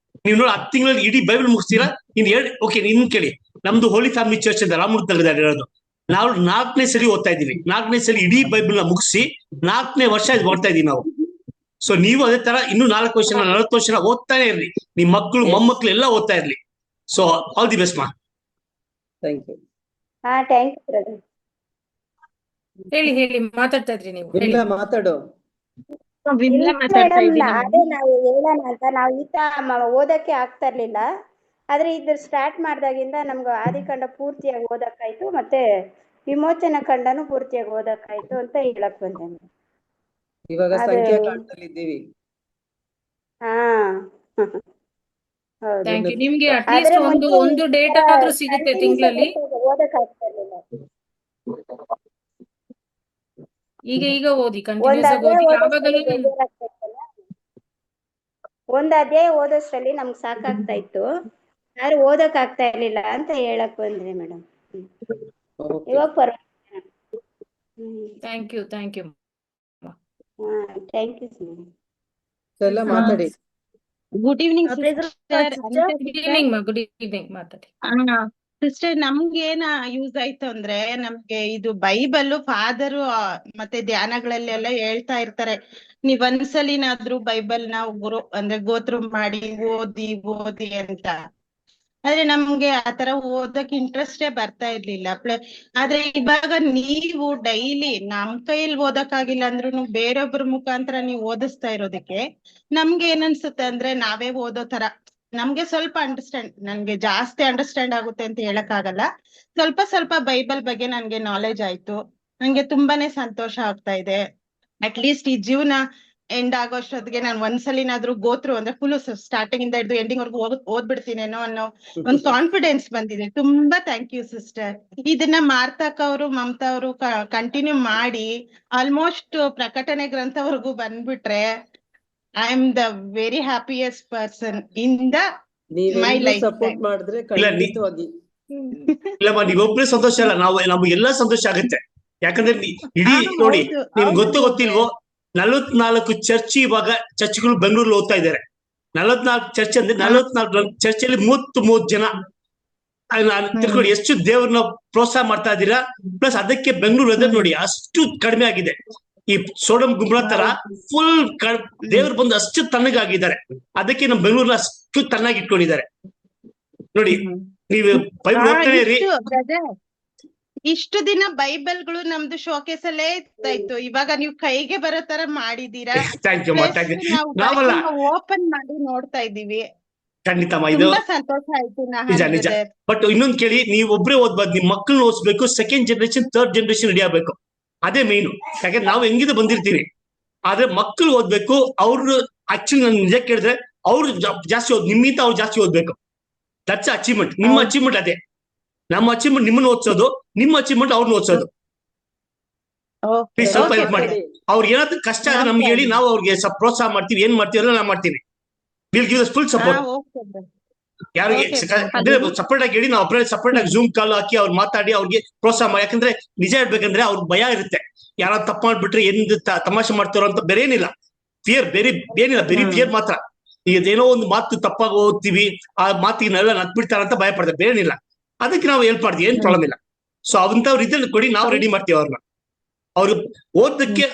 ನೀವು ನೋಡಿ 10 ತಿಂಗಳಲ್ಲಿ ಇಡೀ ಬೈಬಲ್ ಮುಗಿಸ್ತೀರಾ. ಓಕೆ, ಇನ್ನು ಕೇಳಿ, ನಮ್ದು ಹೋಲಿ ಫ್ಯಾಮಿಲಿ ಚರ್ಚ್ ಅಂತ ರಾಮಮೂರ್ತಿ ನಗರದಲ್ಲಿ ಇರೋದು. ನಾವು 4ನೇ ಸರಿ ಓದ್ತಾ ಇದೀವಿ. 4ನೇ ಸರಿ ಇಡೀ ಬೈಬಲ್ ನ ಮುಗಿಸಿ 4ನೇ ವರ್ಷ ಓದ್ತಾ ಇದೀವಿ ನಾವು. ಸೊ ನೀವು ಅದೇ ತರ ಇನ್ನು 4 ವರ್ಷ 40 ವರ್ಷ ಓದ್ತಾನೆ ಇರ್ಲಿ. ನಿಮ್ ಮಕ್ಕಳು ಮೊಮ್ಮಕ್ಕಳು ಎಲ್ಲ ಓದ್ತಾ ಇರ್ಲಿ. ಸೊ ಆಲ್ ದಿ ಬೆಸ್ಟ್ ಮಾ. Thank you. Thank you brother. ಹೇಳಿ ಮಾತಾಡ್ತಾ ಇದ್ರಿ ನೀವು. ವಿಮ್ಲಾ ಮಾತಾಡು. ಅದೇ ನಾವು ಹೇಳೋಣ ಅಂತ, ನಾವು ಓದಕ್ಕೆ ಆಗ್ತಾ ಇರ್ಲಿಲ್ಲ. ಆದ್ರೆ ಇದು ಸ್ಟಾರ್ಟ್ ಮಾಡ್ದಾಗಿಂದ ನಮ್ಗೆ ಆದಿಕಾಂಡ ಪೂರ್ತಿಯಾಗಿ ಓದಕ್ಕಾಯ್ತು, ಮತ್ತೆ ವಿಮೋಚನಾ ಕಾಂಡನು ಪೂರ್ತಿಯಾಗಿ ಓದಕ್ಕಾಯ್ತು ಅಂತ ಹೇಳಕ್ ಬಂದೆ. ಇವಾಗ ಸಂಖ್ಯಾಕಾಂಡದಲ್ಲಿ ಇದ್ದೀವಿ. ಹೌದು. Thank you. ನಿಮ್ಗೆ ಅಟ್ಲೀಸ್ಟ್ ಒಂದು ಡೇಟ್ ಆದ್ರೂ ಸಿಗುತ್ತೆ ತಿಂಗಳಲ್ಲಿ. ಓದಕ್ ಆಗ್ತಾ ಇರ್ಲಿಲ್ಲ. ಈಗ ಓದಿ, ಕಂಟಿನ್ಯೂಸ್ ಆಗಿ ಓದಿ. ಯಾವಾಗಲೂ ಒಂದ್ ಅಧ್ಯಾಯ ಓದೋಷ್ಟ್ರಲ್ಲಿ ನಮ್ಗೆ ಸಾಕಾಗ್ತಾ ಇತ್ತು, ಆದ್ರೆ ಓದಕ್ ಆಗ್ತಾ ಇರ್ಲಿಲ್ಲ ಅಂತ ಹೇಳಕ್ ಬಂದ್ರಿ ಮೇಡಮ್. ಇವಾಗ ಪರವಾಗಿಲ್ಲ. Thank you. ಥ್ಯಾಂಕ್ ಯು ಎಲ್ಲ ಮಾತಾಡಿ. ಗುಡ್ ಈವ್ನಿಂಗ್ ಗುಡ್ ಈವ್ನಿಂಗ್ ಮಾತಾಡಿ. ಸಿಸ್ಟರ್, ನಮ್ಗೇನ ಯೂಸ್ ಆಯ್ತು ಅಂದ್ರೆ, ನಮ್ಗೆ ಇದು ಬೈಬಲ್ ಫಾದರ್ ಮತ್ತೆ ಧ್ಯಾನಗಳಲ್ಲೆಲ್ಲ ಹೇಳ್ತಾ ಇರ್ತಾರೆ, ನೀವ್ ಒಂದ್ಸಲಿನಾದ್ರೂ ಬೈಬಲ್ ನ ಗೋತ್ರ ಮಾಡಿ ಓದಿ ಅಂತ. ಆದ್ರೆ ನಮ್ಗೆ ಆತರ ಓದಕ್ ಇಂಟ್ರೆಸ್ಟೇ ಬರ್ತಾ ಇರ್ಲಿಲ್ಲ. ಆದ್ರೆ ಇವಾಗ ನೀವು ಡೈಲಿ ನಮ್ ಕೈಯಲ್ಲಿ ಓದಕ್ ಆಗಿಲ್ಲ ಅಂದ್ರೂ ಬೇರೊಬ್ರ ಮುಖಾಂತರ ನೀವು ಓದಿಸ್ತಾ ಇರೋದಕ್ಕೆ ನಮ್ಗೆ ಏನನ್ಸುತ್ತೆ ಅಂದ್ರೆ, ನಾವೇ ಓದೋ ತರ ನಮ್ಗೆ ಸ್ವಲ್ಪ ನನ್ಗೆ ಜಾಸ್ತಿ ಅಂಡರ್ಸ್ಟ್ಯಾಂಡ್ ಆಗುತ್ತೆ ಅಂತ ಹೇಳಕ್ ಆಗಲ್ಲ. ಸ್ವಲ್ಪ ಬೈಬಲ್ ಬಗ್ಗೆ ನನ್ಗೆ ನಾಲೆಜ್ ಆಯ್ತು. ನಂಗೆ ತುಂಬಾನೇ ಸಂತೋಷ ಆಗ್ತಾ ಇದೆ. ಅಟ್ ಲೀಸ್ಟ್ ಈ ಜೀವನ ಎಂಡ್ ಆಗೋಷ್ಟೊತ್ತಿಗೆ ನಾನು ಒಂದ್ಸಲಿನಾದ್ರೂ ಗೋತ್ರು ಅಂದ್ರೆ ಫುಲ್ ಸ್ಟಾರ್ಟಿಂಗ್ ಇಂದ ಹಿಡಿದು ಎಂಡಿಂಗ್ ವರ್ಗು ಓದ್ಬಿಡ್ತೀನೇನೋ ಅನ್ನೋ ಒಂದು ಕಾನ್ಫಿಡೆನ್ಸ್ ಬಂದಿದೆ. ತುಂಬಾ ಥ್ಯಾಂಕ್ ಯು ಸಿಸ್ಟರ್. ಇದನ್ನ ಮಾರ್ತಕ್ಕ ಅವರು, ಮಮತಾ ಅವರು ಕಂಟಿನ್ಯೂ ಮಾಡಿ ಆಲ್ಮೋಸ್ಟ್ ಪ್ರಕಟಣೆ ಗ್ರಂಥವರೆಗೂ ಬಂದ್ಬಿಟ್ರೆ I am the very happiest person in the my life. Support ಮಾಡಿದ್ರೆ ಖಂಡಿತವಾಗಿ. ಇಲ್ಲಮ್ಮ, ನೀವೊಬ್ಬರೇ ಸಂತೋಷ ಅಲ್ಲ, ನಮ್ಗೆಲ್ಲ ಸಂತೋಷ ಆಗುತ್ತೆ. ಯಾಕಂದ್ರೆ ಇಡೀ ನೋಡಿ, ನಿಮ್ಗೆ ಗೊತ್ತಿಲ್ವೋ, 44 ಚರ್ಚ್ ಇವಾಗ ಚರ್ಚ್ಗಳು ಬೆಂಗಳೂರಲ್ಲಿ ಓದ್ತಾ ಇದ್ದಾರೆ. 44 ಚರ್ಚ್ ಅಂದ್ರೆ 44 ಚರ್ಚಲ್ಲಿ 33 ಜನ ತಿಳ್ಕೊಳ್ಳಿ. ಎಷ್ಟು ದೇವ್ರನ್ನ ಪ್ರೋತ್ಸಾಹ ಮಾಡ್ತಾ ಇದ್ದೀರಾ. ಪ್ಲಸ್ ಅದಕ್ಕೆ ಬೆಂಗಳೂರು ವೆದರ್ ನೋಡಿ ಅಷ್ಟು ಕಡಿಮೆ ಆಗಿದೆ. ಈ ಸೋಡಮ್ ಗುಮ್ರಾ ತರ ಫುಲ್ ದೇವ್ರು ಬಂದು ಅಷ್ಟು ತಣ್ಣಗಾಗಿದ್ದಾರೆ. ಅದಕ್ಕೆ ನಮ್ಮ ಬೆಂಗಳೂರ್ನ ಅಷ್ಟು ತಣ್ಣಾಗಿ ಇಟ್ಕೊಂಡಿದ್ದಾರೆ ನೋಡಿ. ನೀವು ಬೈಬಲ್ ಓದ್ತಾನೆ ಇರಿ. ಇಷ್ಟು ದಿನ ಬೈಬಲ್ಗಳು ನಮ್ದು ಶೋಕೇಸ್ ಅಲ್ಲೇ ಇತ್ತು, ಇವಾಗ ನೀವು ಕೈಗೆ ಬರೋ ತರ ಮಾಡಿದೀರಾ. ಥ್ಯಾಂಕ್ ಯು ನಾವಲ್ಲ, ಓಪನ್ ಮಾಡಿ ನೋಡ್ತಾ ಇದೀವಿ. ಖಂಡಿತಮ್ಮ, ಇದು ಸಂತೋಷ ಆಯ್ತು. ನಿಜ. ಬಟ್ ಇನ್ನೊಂದ್ ಕೇಳಿ, ನೀವು ಒಬ್ಬರೇ ಓದ್ಬಾರ್ದು, ನಿಮ್ ಮಕ್ಕಳನ್ನ ಓದಿಸ್ಬೇಕು. Second generation, third generation ready ಆಗ್ಬೇಕು. ಅದೇ ಮೇನು. ಯಾಕಂದ್ರೆ ನಾವು ಹೆಂಗಿದ ಬಂದಿರ್ತೀವಿ, ಆದ್ರೆ ಮಕ್ಕಳು ಓದ್ಬೇಕು. ಅವ್ರು ಆಕ್ಚುಲಿ ನಾನು ನಿಜ ಕೇಳಿದ್ರೆ ಅವ್ರು ಜಾಸ್ತಿ ನಿಮ್ಮಿಂದ ಅವ್ರು ಜಾಸ್ತಿ ಓದ್ಬೇಕು. That's achievement. ನಿಮ್ಮ ಅಚೀವ್ಮೆಂಟ್ ಅದೇ. ನಮ್ಮ ಅಚೀವ್ಮೆಂಟ್ ನಿಮ್ಮನ್ನ ಓದಿಸೋದು, ನಿಮ್ಮ ಅಚೀವ್ಮೆಂಟ್ ಅವ್ರನ್ನ ಓದಿಸೋದು. ಪ್ಲೀಸ್ ಸ್ವಲ್ಪ ಹೆಲ್ಪ್ ಮಾಡಿ. ಅವ್ರಿಗೆ ಏನಾದ್ರು ಕಷ್ಟ ಆದ್ರೆ ನಮ್ಗೆ ಹೇಳಿ, ನಾವು ಅವ್ರಿಗೆ ಪ್ರೋತ್ಸಾಹ ಮಾಡ್ತೀವಿ. ಏನ್ ಮಾಡ್ತೀವಿ ಎಲ್ಲ ನಾವು ಮಾಡ್ತೀವಿ. Will give full support. ಯಾರಿಗೆ ಸಪರೇಟ್ ಆಗಿ ಹೇಳಿ, ನಾವು ಸಪರೇಟ್ ಆಗಿ ಜೂಮ್ ಕಾಲ್ ಹಾಕಿ ಅವ್ರು ಮಾತಾಡಿ ಅವ್ರಿಗೆ ಪ್ರೋತ್ಸಾಹ ಮಾಡಿ. ಯಾಕಂದ್ರೆ ನಿಜ ಹೇಳ್ಬೇಕಂದ್ರೆ ಅವ್ರಿಗೆ ಭಯ ಇರುತ್ತೆ, ಯಾರು ತಪ್ಪು ಮಾಡ್ಬಿಟ್ರೆ ಎಂದು ತಮಾಷೆ ಮಾಡ್ತಾರೋ ಅಂತ. ಬೇರೆ ಏನಿಲ್ಲ, ಫಿಯರ್, ಬೇರೆ ಏನಿಲ್ಲ, ಬರೀ ಫಿಯರ್ ಮಾತ್ರ. ಈಗ ಏನೋ ಒಂದು ಮಾತು ತಪ್ಪಾಗಿ ಓದ್ತೀವಿ, ಆ ಮಾತಿಗೆ ನಾವೆಲ್ಲ ನಟ್ಬಿಡ್ತಾರಂತ ಭಯ ಪಡ್ತಾರೆ, ಬೇರೆ ಏನಿಲ್ಲ. ಅದಕ್ಕೆ ನಾವು ಹೆಲ್ಪ್ ಮಾಡ್ತೀವಿ, ಏನ್ ಪ್ರಾಬ್ಲಮ್ ಇಲ್ಲ. ಸೊ ಅವಂತವ್ರು ಇದನ್ನ ಕೊಡಿ, ನಾವು ರೆಡಿ ಮಾಡ್ತೀವಿ ಅವ್ರನ್ನ. ಅವ್ರಿಗೆ ಓದಕ್ಕೆ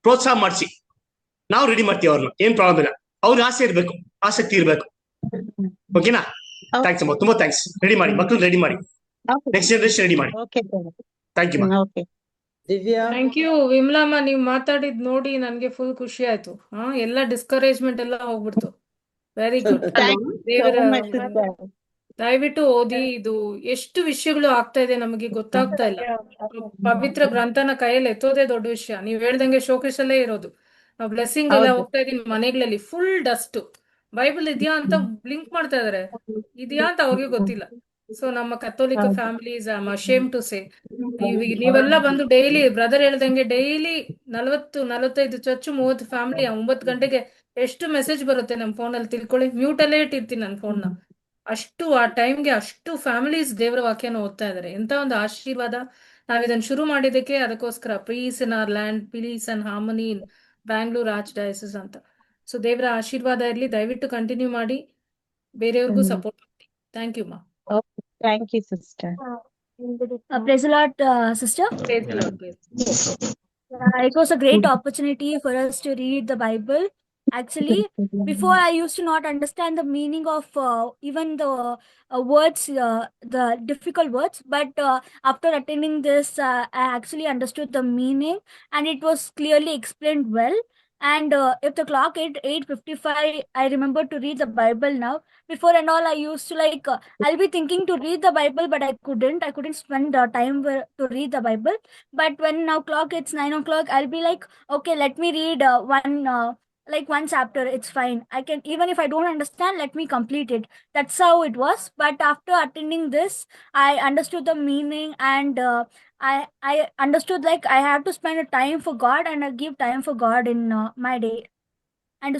ಪ್ರೋತ್ಸಾಹ ಮಾಡಿಸಿ ನಾವು ರೆಡಿ ಮಾಡ್ತೀವಿ ಅವ್ರನ್ನ, ಏನ್ ಪ್ರಾಬ್ಲಮ್ ಇಲ್ಲ. ಅವ್ರಿಗೆ ಆಸೆ ಇರ್ಬೇಕು, ಆಸಕ್ತಿ ಇರ್ಬೇಕು. ಓಕೆನಾ? ಥ್ಯಾಂಕ್ಸ್ ಅಮ್ಮ, ತುಂಬಾ ಥ್ಯಾಂಕ್ಸ್. ರೆಡಿ ಮಾಡಿ, ಮಕ್ಕಳು ರೆಡಿ ಮಾಡಿ, ನೆಕ್ಸ್ಟ್ ಜನರೇಷನ್ ರೆಡಿ ಮಾಡಿ. Thank you. Divya, thank you. ವಿಮಲಮ್ಮ, ನೀವ್ ಮಾತಾಡಿದ್ ನೋಡಿ ನನ್ಗೆ ಫುಲ್ ಖುಷಿ ಆಯ್ತು. ಎಲ್ಲ ಡಿಸ್ಕರೇಜ್ಮೆಂಟ್ ಎಲ್ಲ ಹೋಗ್ಬಿಡ್ತು. Very good. ದೇವರ ದಯವಿಟ್ಟು ಓದಿ. ಇದು ಎಷ್ಟು ವಿಷಯಗಳು ಆಗ್ತಾ ಇದೆ ನಮಗೆ ಗೊತ್ತಾಗ್ತಾ ಇಲ್ಲ. ಪವಿತ್ರ ಗ್ರಂಥನ ಕೈಯಲ್ಲಿ ಎತ್ತೋದೇ ದೊಡ್ಡ ವಿಷಯ. ನೀವ್ ಹೇಳ್ದಂಗೆ ಶೋಕೇಶ್ ಅಲ್ಲೇ ಇರೋದು. ನಾವು ಬ್ಲೆಸ್ಸಿಂಗ್ ಎಲ್ಲ ಹೋಗ್ತಾ ಇದೀನಿ ಮನೆಗಳಲ್ಲಿ, ಫುಲ್ ಡಸ್ಟ್. ಬೈಬಲ್ ಇದೆಯಾ ಅಂತ ಬ್ಲಿಂಕ್ ಮಾಡ್ತಾ ಇದಾರೆ, ಇದೆಯಾ ಅಂತ ಅವ್ರಿಗೆ ಗೊತ್ತಿಲ್ಲ. ಸೊ ನಮ್ಮ ಕಥೋಲಿಕ families, I am ashamed to say, ನೀವೆಲ್ಲ ಬಂದು ಡೈಲಿ ಬ್ರದರ್ ಹೇಳ್ದಂಗೆ ಡೈಲಿ 40-45 ಚರ್ಚ್, 30 ಫ್ಯಾಮಿಲಿ, 9 ಗಂಟೆಗೆ ಎಷ್ಟು ಮೆಸೇಜ್ ಬರುತ್ತೆ ನಮ್ಮ ಫೋನಲ್ಲಿ ತಿಳ್ಕೊಳ್ಳಿ. ಮ್ಯೂಟ್ ಅಲ್ಲೇ ಇಟ್ಟಿರ್ತೀನಿ ನನ್ನ ಫೋನ್ನ. ಅಷ್ಟು ಆ ಟೈಮ್ಗೆ ಅಷ್ಟು ಫ್ಯಾಮಿಲೀಸ್ ದೇವರ ವಾಕ್ಯನ ಓದ್ತಾ ಇದಾರೆ. ಎಂತ ಒಂದು ಆಶೀರ್ವಾದ. ನಾವ್ ಇದನ್ನ ಶುರು ಮಾಡಿದಕ್ಕೆ ಅದಕ್ಕೋಸ್ಕರ peace in our land, peace and harmony in Bangalore archdiocese ಅಂತ. ಸೊ ದೇವರ ಆಶೀರ್ವಾದ ಇರ್ಲಿ. ದಯವಿಟ್ಟು ಕಂಟಿನ್ಯೂ ಮಾಡಿ, ಬೇರೆಯವ್ರಿಗೂ ಸಪೋರ್ಟ್ ಮಾಡಿ. ಥ್ಯಾಂಕ್ ಯು ಮಾ. Thank you, sister. Praise the Lord, sister. Praise the Lord, praise the Lord. It was a great opportunity for us to read the Bible. Actually, before I used to not understand the meaning of even the words, the difficult words. But after attending this, I actually understood the meaning, and it was clearly explained well. And if the clock at 8:55, I remember to read the Bible now. Before and all, I used to like, I'll be thinking to read the Bible, but I couldn't spend time to read the Bible. But when now clock it's 9 o'clock, I'll be like, okay, let me read one chapter. It's fine. I can, even if I don't understand, let me complete it. That's how it was. But after attending this, I understood the meaning, and I understood like I have to spend a time for God, and I give time for God in my day. And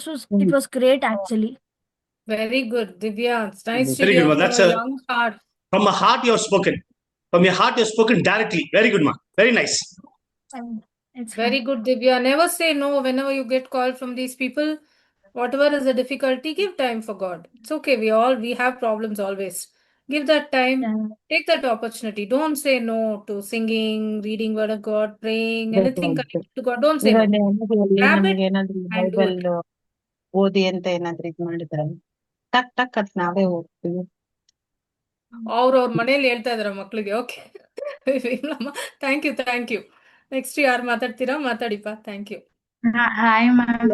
it was great actually. Very good, Divya. It's nice to Very hear good, ma. from That's a a- young heart. From a heart you have spoken. From your heart you have spoken directly. Very good, ma. Very nice. And it's Very good, Divya. Never say no whenever you get called from these people. Whatever is the difficulty, give time for God. It's okay. We have problems always. Give that time. fine. Take that opportunity. Don't say no to singing, reading Word of God, praying, anything connected to God. Don't say no. Grab it ನಮ್ಗೆ ಏನಾದ್ರು and do Bible it. ಓದಿ ಅಂತ ಏನಾದ್ರು ಇದ್ ಮಾಡಿದ್ರೆ ಟಕ್ ಟಕ್ ಅದ್ ನಾವೇ ಹೋಗ್ತೀವಿ. ಅವ್ರ ಮನೇಲಿ ಹೇಳ್ತಾ ಇದಾರೆ ಮಕ್ಳಿಗೆ. Okay. Thank you, thank you. Next ಯಾರು ಮಾತಾಡ್ತೀರಾ? ಮಾತಾಡಿಪ್ಪ. Thank you. Hi, ma'am.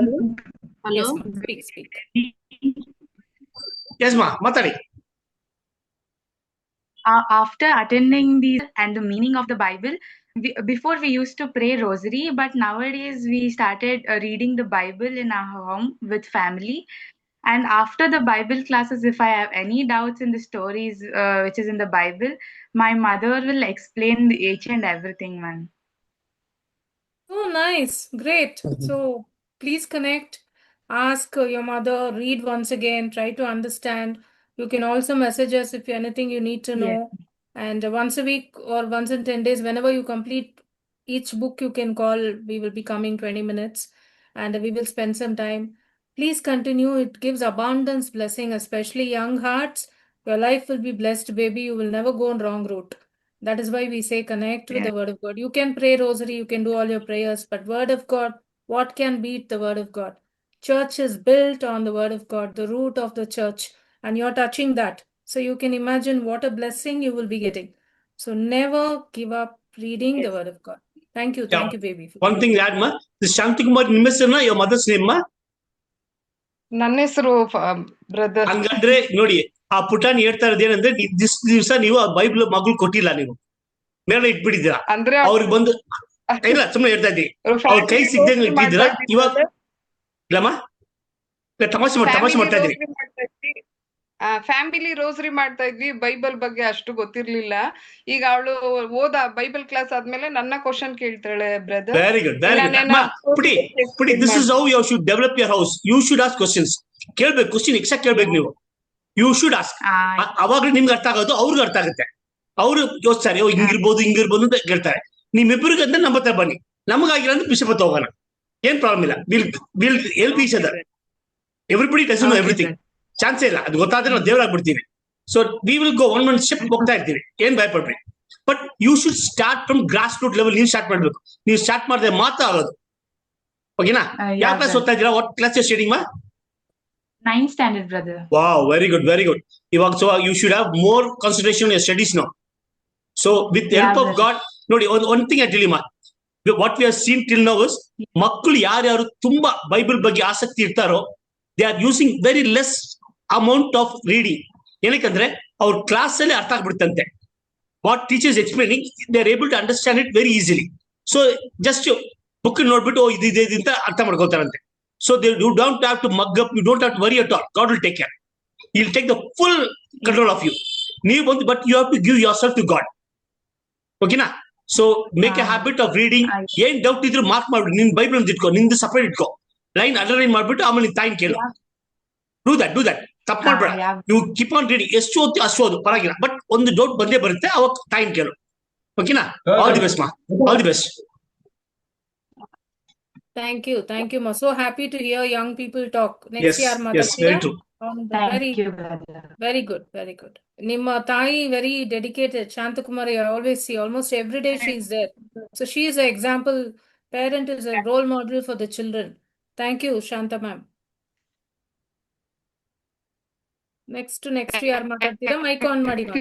Yes, ma'am. Speak. Yes, ma. Matadi. After attending these and the meaning of the Bible, before we used to pray rosary, but nowadays we started reading the Bible in our home with family. And after the Bible classes, if I have any doubts in the stories which is in the Bible, my mother will explain each and everything, ma'am. Oh, nice. Great. So please connect, ask your mother, read once again, try to understand. You can also message us if anything you need to know. And once a week or once in 10 days, whenever you complete each book, you can call. We will be coming 20 minutes and we will spend some time. Please continue. It gives abundance blessing, especially young hearts. Your life will be blessed, baby. You will never go on wrong route. That is why we say connect with the Word of God. You can pray rosary, you can do all your prayers, but Word of God, what can beat the Word of God? Church is built on the Word of God, the root of the church, and you're touching that. So you can imagine what a blessing you will be getting. So never give up reading the Word of God. Thank you, baby. One thing to add, ma. This Shantikumar Nimesana, your mother's name, ma. ನನ್ನ ಹೆಸರು brother. ಹಂಗಂದ್ರೆ ನೋಡಿ, ಆ ಪುಟಾಣಿ ಹೇಳ್ತಾ ಇರೋದು ಏನಂದ್ರೆ, ದಿವಸ ನೀವು ಆ ಬೈಬಲ್ ಮಗಳು ಕೊಟ್ಟಿಲ್ಲ, ನೀವು ಮೇಲೆ ಇಟ್ಬಿಟ್ಟಿದ್ದೀರಾ. ಅಂದ್ರೆ ಅವ್ರಿಗೆ ಬಂದು ಇಲ್ಲ, ಸುಮ್ಮನೆ ಹೇಳ್ತಾ ಇದ್ದೀವಿ. ಅವ್ರ ಕೈ ಸಿಗ್ದಂಗೆ ಇಟ್ಟಿದ್ದೀರಾ. ಇವಾಗ ಇಲ್ಲಮ್ಮ, ತಮಾಷೆ ಮಾಡ್ತಾ ಇದ್ದೀವಿ. ಫ್ಯಾಮಿಲಿ ರೋಸರಿ ಮಾಡ್ತಾ ಇದ್ವಿ. ಬೈಬಲ್ ಬಗ್ಗೆ ಅಷ್ಟು ಗೊತ್ತಿರ್ಲಿಲ್ಲ. ಈಗ ಅವಳು ಬೈಬಲ್ ಕ್ಲಾಸ್ ಆದ್ಮೇಲೆ ನನ್ನ ಕ್ವಶನ್ ಕೇಳ್ತಾಳೆ brother. Very good, very good. ಪುಟಿ this is how you should develop your house. You should ask questions. ಕೇಳ್ಬೇಕು, ಕ್ವಶನ್ ಎಕ್ಸಾಕ್ಟ್ ಕೇಳ್ಬೇಕು ನೀವು. You should ask. ಅವಾಗ್ಲೂ ನಿಮ್ಗೆ ಅರ್ಥ ಆಗೋದು, ಅವ್ರಿಗೆ ಅರ್ಥ ಆಗುತ್ತೆ. ಅವ್ರು ಯೋಚಿಸ್ತಾರೆ, ಹಿಂಗಿರ್ಬೋದು ಅಂತ ಹೇಳ್ತಾರೆ. ನಿಮ್ಮಿಬ್ಬರಿಗೆ ಅಂದ್ರೆ ನಮ್ಮ ಹತ್ರ ಬನ್ನಿ. ನಮಗಾಗಿಲ್ಲ ಅಂದ್ರೆ ಬಿಷಪ್ ಹೋಗೋಣ, ಏನ್ ಪ್ರಾಬ್ಲಮ್ ಇಲ್ಲ. Will help each other. Everybody doesn't know everything. ಚಾನ್ಸೇ ಇಲ್ಲ. ಅದು ಗೊತ್ತಾದ್ರೆ ನಾವು ದೇವರಾಗ್ಬಿಡ್ತೀವಿ. So we will go one step ಹೋಗ್ತಾ ಇರ್ತೀವಿ. ಏನ್ ಭಯಪಡ್ರಿ. But you should start from grass root level. ನೀವು ಸ್ಟಾರ್ಟ್ ಮಾಡ್ಬೇಕು. ನೀವು ಸ್ಟಾರ್ಟ್ ಮಾಡಿದ್ರೆ ಮಾತ್ರ ಆಗೋದು. ಓಕೆನಾ? ಯಾವ ಕ್ಲಾಸ್ ಓದ್ತಾ ಇದ್ದೀರಾ? ವಾಟ್ ಕ್ಲಾಸ್ ಯು ಸ್ಟಡಿಂಗ್, ಮಾ? 9th standard, brother. Wow, very good, very good. So you should have more concentration on your studies now. So with the help of God, ನೋಡಿ, one thing I tell you, ma, what we have seen till now is, ಮಕ್ಕಳು ಯಾರ್ಯಾರು ತುಂಬಾ Bible ಬಗ್ಗೆ ಆಸಕ್ತಿ ಇರ್ತಾರೋ, they are using very less amount of reading. ಏನಕ್ಕಂದ್ರೆ ಅವ್ರ class ಅಲ್ಲಿ ಅರ್ಥ ಆಗ್ಬಿಡುತ್ತಂತೆ. What teachers explaining they are able to understand it very easily. So just book ನೋಡ್ಬಿಟ್ಟು ಇದು ಇದೆ ಅಂತ ಅರ್ಥ ಮಾಡ್ಕೊಳ್ತಾರಂತೆ. So they you don't have to mug up, you don't have to worry at all. God will take care. He will take the full control of you. But you have to give yourself to God. Okay na? So make a habit of reading. ಏನ್ doubt ಇದ್ರು mark ಮಾಡ್ಬಿಡು. ನಿನ್ Bible ಅಂತ ಇಟ್ಕೋ, ನಿಂದು separate ಇಟ್ಕೋ, line underline ಮಾಡ್ಬಿಟ್ಟು ಆಮೇಲೆ ನಿನ್ ತಾಯಿನ ಕೇಳು. Do that. ತಪ್ಪು ಮಾಡ್ಬೇಡ. ನೀವು ಕೀಪ್ ಆನ್ ರೀಡಿಂಗ್. ಎಷ್ಟು ಓದ್ತಿ ಅಷ್ಟು ಓದು, ಪರವಾಗಿಲ್ಲ. ಬಟ್ ಒಂದು ಡೌಟ್ ಬಂದೇ ಬರುತ್ತೆ, ಅವಾಗ ತಾಯಿನ ಕೇಳು. ಓಕೆನಾ? ಆಲ್ ದಿ ಬೆಸ್ಟ್ ಮಾ, all the best. Thank you ma. So happy to hear young people talk. Next Yes, year yes, ಮಾತಾಡ್ತೀರಾ? very true. Very very good. ನಿಮ್ಮ ತಾಯಿ very dedicated. Shantakumari, I always see almost every day she is there. So she is an example. Parent is a role model for the children. Thank you, Shanta ma'am. Next ಯಾರು ಮಾತಾಡ್ತೀರಾ? Mic on ಮಾಡಿ ಮಾ.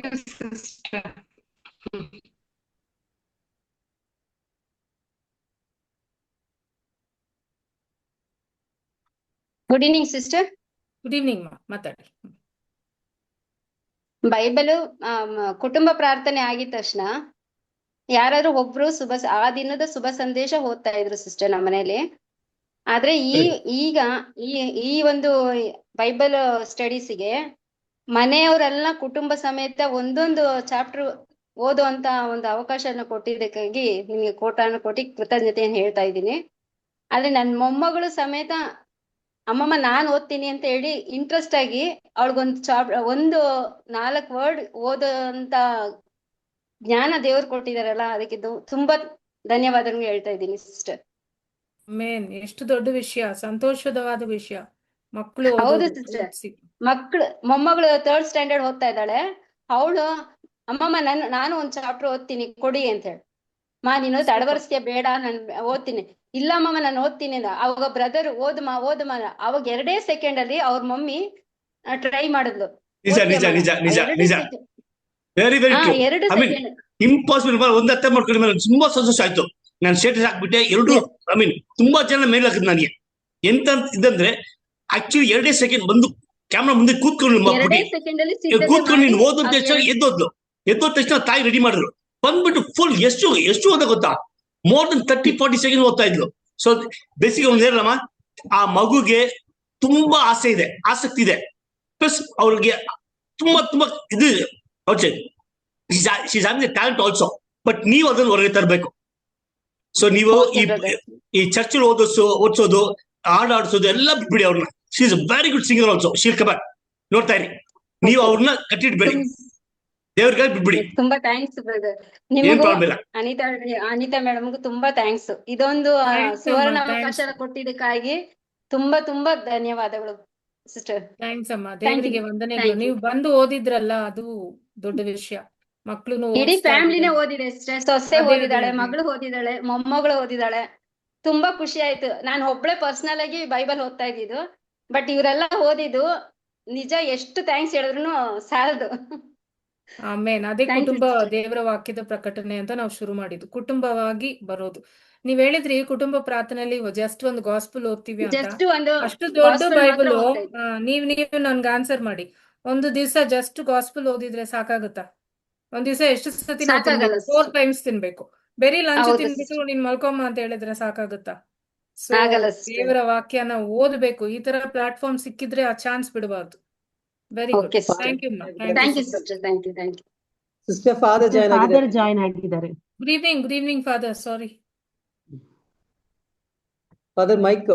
Good evening sister. Good evening ಮಾ, ಮಾತಾಡಿ. Bible ಕುಟುಂಬ ಪ್ರಾರ್ಥನೆ ಆಗಿದ ತಕ್ಷಣ ಯಾರಾದ್ರೂ ಒಬ್ರು ಆ ದಿನದ ಶುಭ ಸಂದೇಶ ಓದ್ತಾ ಇದ್ರು ಸಿಸ್ಟರ್ ನಮ್ಮ ಮನೇಲಿ. ಆದ್ರೆ ಈಗ ಈ ಒಂದು ಬೈಬಲ್ ಸ್ಟಡೀಸಿಗೆ ಮನೆಯವರೆಲ್ಲ ಕುಟುಂಬ ಸಮೇತ ಒಂದೊಂದು ಚಾಪ್ಟರ್ ಓದುವಂತ ಒಂದು ಅವಕಾಶನ ಕೊಟ್ಟಿದ್ದಕ್ಕಾಗಿ ನಿಮ್ಗೆ ಕೋಟಿ ಕೃತಜ್ಞತೆಯನ್ನು ಹೇಳ್ತಾ ಇದ್ದೀನಿ. ಆದ್ರೆ ನನ್ನ ಮೊಮ್ಮಗಳು ಸಮೇತ ಅಮ್ಮಮ್ಮ ನಾನ್ ಓದ್ತೀನಿ ಅಂತ ಹೇಳಿ ಇಂಟ್ರೆಸ್ಟ್ ಆಗಿ ಒಂದು 4 ವರ್ಡ್ ಓದೋಂತ ಜ್ಞಾನ ದೇವ್ರು ಕೊಟ್ಟಿದಾರಲ್ಲ, ಅದಕ್ಕೆ ತುಂಬಾ ಧನ್ಯವಾದಗಳು ಹೇಳ್ತಾ ಇದ್ದೀನಿ ಸಿಸ್ಟರ್. ಎಷ್ಟು ದೊಡ್ಡ ವಿಷಯ, ಸಂತೋಷವಾದ ವಿಷಯ. ಮಕ್ಕಳು ಹೌದು ಸಿಸ್ಟರ್. ಮೊಮ್ಮಗಳು 3rd ಸ್ಟ್ಯಾಂಡರ್ಡ್ ಓದ್ತಾ ಇದ್ದಾಳೆ. ಅವಳು ಅಮ್ಮಮ್ಮ ನಾನು ಒಂದ್ ಚಾಪ್ಟರ್ ಓದ್ತೀನಿ ಕೊಡಿ ಅಂತ ಹೇಳಿ. ನೀನು ತಡವರ್ಸ್ತೀಯ, ಬೇಡ ನಾನು ಓದ್ತೀನಿ. ಇಲ್ಲ ಅಮ್ಮಮ್ಮ ನಾನು ಓದ್ತೀನಿ ಅಂದ. ಅವಾಗ ಬ್ರದರ್ ಓದಮ್ಮ ಅವಾಗ 2 ಸೆಕೆಂಡ್ ಅಲ್ಲಿ ಅವ್ರ ಮಮ್ಮಿ ಟ್ರೈ ಮಾಡಿದ್ಲು. Very very impossible. ಒಂದ್ ಅರ್ಥ ಮಾಡ್ಕೊಂಡು ಮೇಲೆ ತುಂಬಾ ಸಂತೋಷ ಆಯ್ತು. ನಾನು ಸ್ಟೇಟಸ್ ಹಾಕ್ಬಿಟ್ಟೆ. ತುಂಬಾ ಜನ ಮೇಲ್ ಹಾಕಿದ್ ನನಗೆ. ಎಂತ ಇದಂದ್ರೆ ಆಕ್ಚುಲಿ 2 ಸೆಕೆಂಡ್ ಬಂದು ಕ್ಯಾಮ್ರಾ ಮುಂದೆ ಕೂತ್ಕೊಂಡು ನೀನು ಓದೋ ತಕ್ಷಣ ಎದ್ದೋದ ತಕ್ಷಣ ತಾಯಿ ರೆಡಿ ಮಾಡಿದ್ರು. ಬಂದ್ಬಿಟ್ಟು ಫುಲ್ ಎಷ್ಟು ಓದ ಗೊತ್ತಾ, ಮೋರ್ ದನ್ 30-40 ಸೆಕೆಂಡ್ ಓದ್ತಾ ಇದ್ಲು. ಸೊ ಬೇಸಿಗೆ ಒಂದ್ ಹೇಳಮ್ಮ, ಆ ಮಗುಗೆ ತುಂಬಾ ಆಸಕ್ತಿ ಇದೆ. ಪ್ಲಸ್ ಅವ್ರಿಗೆ ತುಂಬಾ ಇದು ಟ್ಯಾಲೆಂಟ್ ಆಲ್ಸೋ. ಬಟ್ ನೀವು ಅದನ್ನು ಹೊರಗೆ ತರಬೇಕು. ಸೊ ನೀವು ಈ ಚರ್ಚಲ್ಲಿ ಓದಿಸೋದು, ಆಡಿಸೋದು ಎಲ್ಲ ಬಿಟ್ಬಿಡಿ ಅವ್ರನ್ನ. She is very good singer also. ಶೀಲ್ ಕಬಾರ್ ನೋಡ್ತಾ ಇರಿ. ನೀವು ಅವ್ರನ್ನ ಕಟ್ಟಿಡ್ಬೇಡಿ, ದೇವ್ರಿಗೆ ಬಿಟ್ಬಿಡಿ. ತುಂಬಾ ಥ್ಯಾಂಕ್ಸ್ ಬ್ರದರ್. ಅನಿತಾ ಮೇಡಮ್ಗೂ ತುಂಬಾ ಥ್ಯಾಂಕ್ಸ್. ಇದೊಂದು ಸುವರ್ಣ ಅವಕಾಶ ಕೊಟ್ಟಿದ್ದಕ್ಕಾಗಿ ತುಂಬಾ ಧನ್ಯವಾದಗಳು ಸಿಸ್ಟರ್. ಥ್ಯಾಂಕ್ಸ್ ಅಮ್ಮ, ದೇವರಿಗೆ ವಂದನೆಗಳು. ನೀವು ಬಂದು ಓದಿದ್ರಲ್ಲ, ಅದು ದೊಡ್ಡ ವಿಷಯ. ಮಕ್ಕಳು ಇಡೀ ಫ್ಯಾಮಿಲಿನೇ ಓದಿದೆ ಸಿಸ್ಟರ್. ಸೊಸೆ ಓದಿದಾಳೆ, ಮಗಳು ಓದಿದಾಳೆ, ಮೊಮ್ಮಗಳು ಓದಿದಾಳೆ. ತುಂಬಾ ಖುಷಿ ಆಯ್ತು. ನಾನು ಒಬ್ಳೆ ಪರ್ಸನಲ್ ಆಗಿ ಬೈಬಲ್ ಓದ್ತಾ ಇದ್ದಿದ್ದು, ಬಟ್ ಇವರೆಲ್ಲ ಓದಿದ್ದು ನಿಜ ಎಷ್ಟು ಥ್ಯಾಂಕ್ಸ್ ಹೇಳಿದ್ರು ಸಾಲದು. ಆಮೇನ್. ಅದೇ ಕುಟುಂಬ ದೇವರ ವಾಕ್ಯದ ಪ್ರಕಟಣೆ ಅಂತ ನಾವು ಶುರು ಮಾಡಿದ್ದು, ಕುಟುಂಬವಾಗಿ ಬರೋದು. ನೀವ್ ಹೇಳಿದ್ರಿ ಕುಟುಂಬ ಪ್ರಾರ್ಥನೆಯಲ್ಲಿ ಜಸ್ಟ್ ಒಂದು ಗಾಸ್ಪಲ್ ಓದ್ತೀವಿ ಅಂತ. ಅಷ್ಟು ದೊಡ್ಡ ಬೈಬಲ್ ನೀವ್ ನನ್ಗೆ ಆನ್ಸರ್ ಮಾಡಿ. ಒಂದು ದಿವಸ ಜಸ್ಟ್ ಗಾಸ್ಪಲ್ ಓದಿದ್ರೆ ಸಾಕಾಗುತ್ತಾ? ಒಂದ್ ದಿವಸ ಎಷ್ಟು ಸತಿ 4 ಟೈಮ್ಸ್ ತಿನ್ಬೇಕು. ಬರೀ ಲಂಚ್ ತಿನ್ಬಿಟ್ಟು ನೀನ್ ಮಲ್ಕೊಮ್ಮ ಅಂತ ಹೇಳಿದ್ರೆ ಸಾಕಾಗುತ್ತಾ? ಸೊ ದೇವರ ವಾಕ್ಯನ ಓದ್ಬೇಕು. ಈ ತರ ಪ್ಲಾಟ್ಫಾರ್ಮ್ ಸಿಕ್ಕಿದ್ರೆ ಆ ಚಾನ್ಸ್ ಬಿಡಬಾರ್ದು. Very good. Thank you. Sister father join ಆಗಿದ್ದಾರೆ. Good evening father. Sorry father, mic.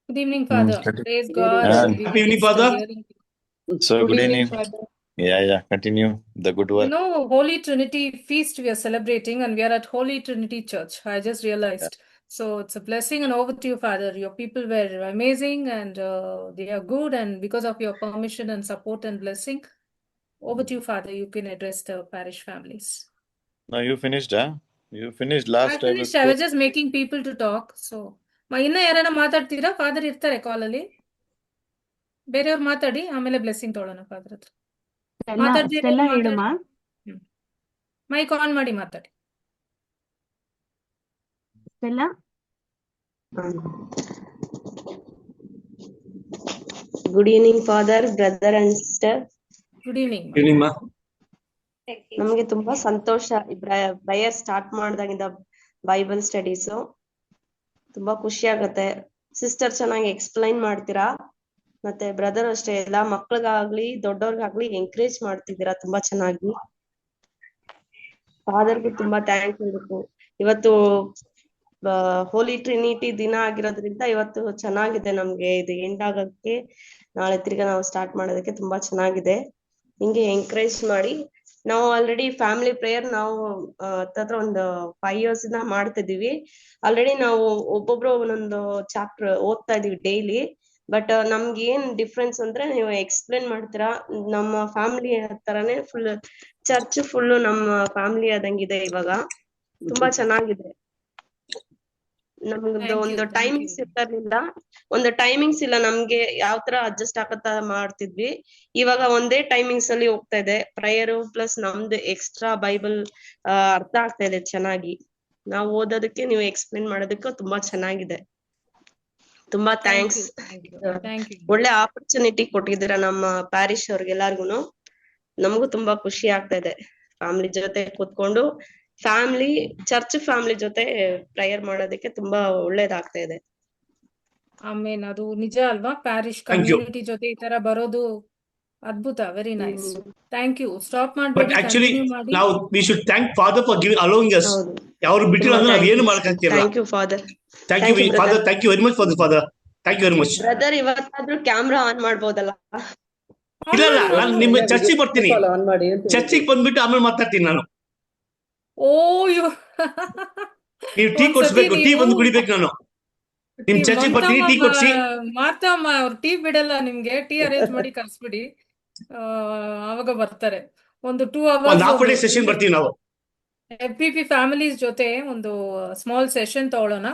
Good evening, Father. Praise God. Good evening, Father. So good evening. Yeah. Continue the good work. Holy Trinity feast we are celebrating, and we are at Holy Trinity Church. I just realized. So it's a blessing, and over to you, Father. Your people were amazing, and they are good, and because of your permission and support and blessing, over to you, Father. You can address the parish families. No, you finished, huh? You finished last time. I was just making people to talk. So, ಇನ್ನ ಯಾರನ್ನ ಮಾತಾಡ್ತೀರಾ? Father ಇರ್ತಾರೆ ಕಾಲ್ ಅಲ್ಲಿ. ಬೇರೆಯವ್ರು ಮಾತಾಡಿ, ಆಮೇಲೆ blessing ತೊಗೊಳ್ಳೋಣ father ಹತ್ರ. ಮಾತಾಡ್ತೀರಾ? ಮೈಕ್ ಆನ್ ಮಾಡಿ ಮಾತಾಡಿ. Stella? Good evening, Father, brother and sister. Good evening. ಹೇಳಿಮ್ಮ ನಮಗೆ ತುಂಬಾ ಸಂತೋಷ ಪ್ರೇಯರ್ ಸ್ಟಾರ್ಟ್ ಮಾಡ್ದಾಗಿಂದ ಬೈಬಲ್ ಸ್ಟಡೀಸ್ ತುಂಬಾ ಖುಷಿ ಆಗತ್ತೆ. ಸಿಸ್ಟರ್ ಚೆನ್ನಾಗಿ ಎಕ್ಸ್ಪ್ಲೈನ್ ಮಾಡ್ತೀರಾ, ಮತ್ತೆ ಬ್ರದರ್ ಅಷ್ಟೇ ಎಲ್ಲಾ ಮಕ್ಳಿಗಾಗ್ಲಿ ದೊಡ್ಡವ್ರಿಗಾಗ್ಲಿ ಎಂಕರೇಜ್ ಮಾಡ್ತಿದ್ದೀರಾ ತುಂಬಾ ಚೆನ್ನಾಗಿ. ಫಾದರ್ಗೂ ತುಂಬಾ ಥ್ಯಾಂಕ್ಸ್ ಹೇಳ್ಬೇಕು. ಇವತ್ತು ಹೋಲಿ ಟ್ರಿನಿಟಿ ದಿನ ಆಗಿರೋದ್ರಿಂದ ಇವತ್ತು ಚೆನ್ನಾಗಿದೆ ನಮ್ಗೆ. ಇದು ಎಂಡ್ ಆಗಕ್ಕೆ ನಾಳೆ ತಿರ್ಗಾ ನಾವು ಸ್ಟಾರ್ಟ್ ಮಾಡೋದಕ್ಕೆ ತುಂಬಾ ಚೆನ್ನಾಗಿದೆ. ಹಿಂಗೆ ಎಂಕರೇಜ್ ಮಾಡಿ. ನಾವು ಆಲ್ರೆಡಿ ಫ್ಯಾಮಿಲಿ ಪ್ರೇಯರ್ ನಾವು ಹತ್ತತ್ರ ಒಂದು 5 years ಇಂದ ಮಾಡ್ತಿದೀವಿ. ಆಲ್ರೆಡಿ ನಾವು ಒಬ್ಬೊಬ್ರು ಒಂದೊಂದು ಚಾಪ್ಟರ್ ಓದ್ತಾ ಇದೀವಿ ಡೈಲಿ. ಬಟ್ ನಮ್ಗೆ ಏನ್ ಡಿಫ್ರೆನ್ಸ್ ಅಂದ್ರೆ ನೀವು ಎಕ್ಸ್ಪ್ಲೇನ್ ಮಾಡ್ತೀರಾ. ನಮ್ಮ ಫ್ಯಾಮಿಲಿ ತರಾನೇ ಫುಲ್ ಚರ್ಚ್ ಫುಲ್ ನಮ್ಮ ಫ್ಯಾಮಿಲಿ ಆದಂಗಿದೆ ಇವಾಗ. ತುಂಬಾ ಚೆನ್ನಾಗಿದೆ. ನಮ್ದು ಒಂದು ಟೈಮಿಂಗ್ಸ್ ಇರ್ತಾರ್ಲಿಲ್ಲ, ಒಂದು ಟೈಮಿಂಗ್ಸ್ ಇಲ್ಲ ನಮ್ಗೆ ಯಾವ ತರ ಅಡ್ಜಸ್ಟ್ ಆಗತ್ತಾ ಮಾಡ್ತಿದ್ವಿ. ಇವಾಗ ಒಂದೇ ಟೈಮಿಂಗ್ಸ್ ಅಲ್ಲಿ ಹೋಗ್ತಾ ಇದೆ. ಪ್ರೇಯರ್ ಪ್ಲಸ್ ನಮ್ದು ಎಕ್ಸ್ಟ್ರಾ ಬೈಬಲ್ ಅರ್ಥ ಆಗ್ತಾ ಇದೆ ಚೆನ್ನಾಗಿ. ನಾವು ಓದೋದಕ್ಕೆ ನೀವು ಎಕ್ಸ್ಪ್ಲೇನ್ ಮಾಡೋದಕ್ಕೆ ತುಂಬಾ ಚೆನ್ನಾಗಿದೆ. ತುಂಬಾ ಥ್ಯಾಂಕ್ಸ್. ಒಳ್ಳೆ ಆಪರ್ಚುನಿಟಿ ಕೊಟ್ಟಿದ್ದೀರಾ ನಮ್ಮ ಪ್ಯಾರಿಶ್ ಅವ್ರಿಗೆಲ್ಲಾರ್ಗುನು. ನಮಗೂ ತುಂಬಾ ಖುಷಿ ಆಗ್ತಾ ಇದೆ ಫ್ಯಾಮಿಲಿ ಜೊತೆ ಕೂತ್ಕೊಂಡು ಚರ್ಚ್ ಫ್ಯಾಮಿಲಿ ಜೊತೆ ಪ್ರೇಯರ್ ಮಾಡೋದಕ್ಕೆ ತುಂಬಾ ಒಳ್ಳೇದಾಗ್ತಾ ಇದೆ. ಆಮೇನ್. ಅದು ನಿಜ ಅಲ್ವಾ, ಪ್ಯಾರಿಶ್ Thank you. ಕಮ್ಯುನಿಟಿ ಜೊತೆ ಈ ತರ ಬರೋದು ಅದ್ಭುತ. Very nice. Thank you. Stop but ಮಾಡ್ಬೇಡಿ, ಆಕ್ಚುಲಿ ಕಂಟಿನ್ಯೂ ಮಾಡಿ. ನಾವು we should thank father for allowing us. ಹೌದು, ಅವ್ರು ಬಿಟ್ಟಿಲ್ಲ ಅಂದ್ರೆ ನಾವ್ ಏನು ಥ್ಯಾಂಕ್ ಮಾಡಕ್ಕಾಗ್ತಿಲ್ಲ. You father. Thank you father, thank you very much father. Thank you very much. Brother ಇವತ್ತಾದ್ರೂ ಕ್ಯಾಮ್ರಾ ಆನ್ ಮಾಡ್ಬೋದಲ್ಲ? ಇಲ್ಲ ಇಲ್ಲ, ನಾನು ನಿಮ್ಮ ಚರ್ಚಿಗೆ ಬರ್ತೀನಿ. ಆನ್ ಮಾಡಿ ಚರ್ಚಿಗೆ ಬಂದ್ಬಿಟ್ಟು ಆಮೇಲೆ ಮಾತಾಡ್ತೀನಿ ನಾನು. ಓ ಯೋ ನೀವು ಟೀ ಕೊಡ್ಸ್ಬೇಕು, ಟೀ ಬಂದು ಕುಡಿಬೇಕು ನಾನು. ನಿಮ್ ಚರ್ಚಿಗೆ ಬರ್ತೀನಿ, ಟೀ ಕೊಡ್ಸಿ. ಮಾತಮ್ಮ ಅವ್ರು ಟೀ ಬಿಡಲ್ಲ ನಿಮ್ಗೆ. ಟೀ ಅರೇಂಜ್ ಮಾಡಿ ಕಳ್ಸ್ಬಿಡಿ, ಅವಾಗ ಬರ್ತಾರೆ. ಒಂದು 2 ಒಂದು hours ಹಾಫ್ ಡೇ ಸೆಷನ್ ಬರ್ತೀವಿ ನಾವು. FPP ಫ್ಯಾಮಿಲೀಸ್ ಜೊತೆ ಒಂದು ಸ್ಮಾಲ್ ಸೆಷನ್ ತಗೊಳ್ಳೋಣ.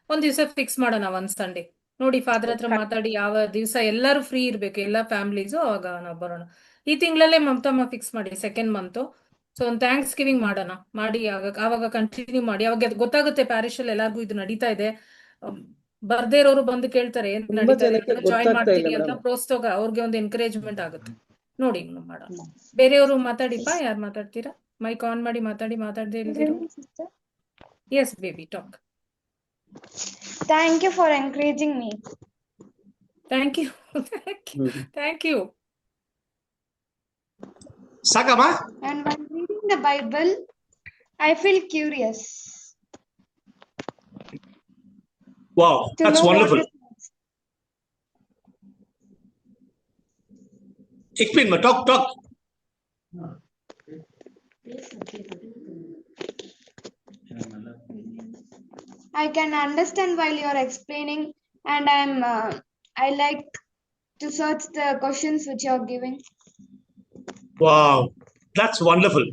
ಒಂದ್ ದಿವಸ ಫಿಕ್ಸ್ ಮಾಡೋಣ, ಒಂದ್ ಸಂಡೇ ನೋಡಿ. ಫಾದರ್ ಹತ್ರ ಮಾತಾಡಿ ಯಾವ ದಿವಸ ಎಲ್ಲರೂ ಫ್ರೀ ಇರ್ಬೇಕು, ಎಲ್ಲಾ ಫ್ಯಾಮಿಲೀಸು, ಅವಾಗ ನಾವು ಬರೋಣ. ಈ ತಿಂಗಳಲ್ಲೇ ಮಮತಮ್ಮ ಫಿಕ್ಸ್ ಮಾಡಿ, 2nd month. ಸೊ ಒಂದು ಥ್ಯಾಂಕ್ಸ್ ಗಿವಿಂಗ್ ಮಾಡೋಣ ಮಾಡಿ, ಆವಾಗ ಕಂಟಿನ್ಯೂ ಮಾಡಿ. ಅವಾಗ ಗೊತ್ತಾಗುತ್ತೆ ಪ್ಯಾರಿಶ್ ಅಲ್ಲಿ ಎಲ್ಲಾರ್ಗು ಇದು ನಡೀತಾ ಇದೆ. ಬರ್ದೇ ಇರೋರು ಬಂದು ಕೇಳ್ತಾರೆ ಏನ್ ತುಂಬಾ ನಡೀತಾ ಇದೆ, ಜನಕ್ಕೆ ಜಾಯಿನ್ ಗೊತ್ತಾಗ್ತಾ ಮಾಡ್ತೀನಿ ಇಲ್ಲ ಅಂತ ಮೇಡಮ್. ಪ್ರೋತ್ಸಾಹ, ಅವ್ರಿಗೆ ಒಂದು ಎನ್ಕರೇಜ್ಮೆಂಟ್ ಆಗುತ್ತೆ. ನೋಡಿ ಮಾಡೋಣ. ಬೇರೆಯವರು ಮಾತಾಡಿಪ್ಪ, ಯಾರು ಮಾತಾಡ್ತೀರಾ? ಮೈಕ್ ಆನ್ ಮಾಡಿ ಮಾತಾಡದೆ ಇಲ್ದಿರೋ. Yes baby, talk. Thank you for encouraging me. Thank you. Thank you. ಸಾಕಮ್ಮ? And while reading the Bible, I feel curious Wow, to that's know what wonderful. is Explain, ma. Talk. I can understand while you are explaining, and I like to search the questions which you are giving. Wow, that's wonderful.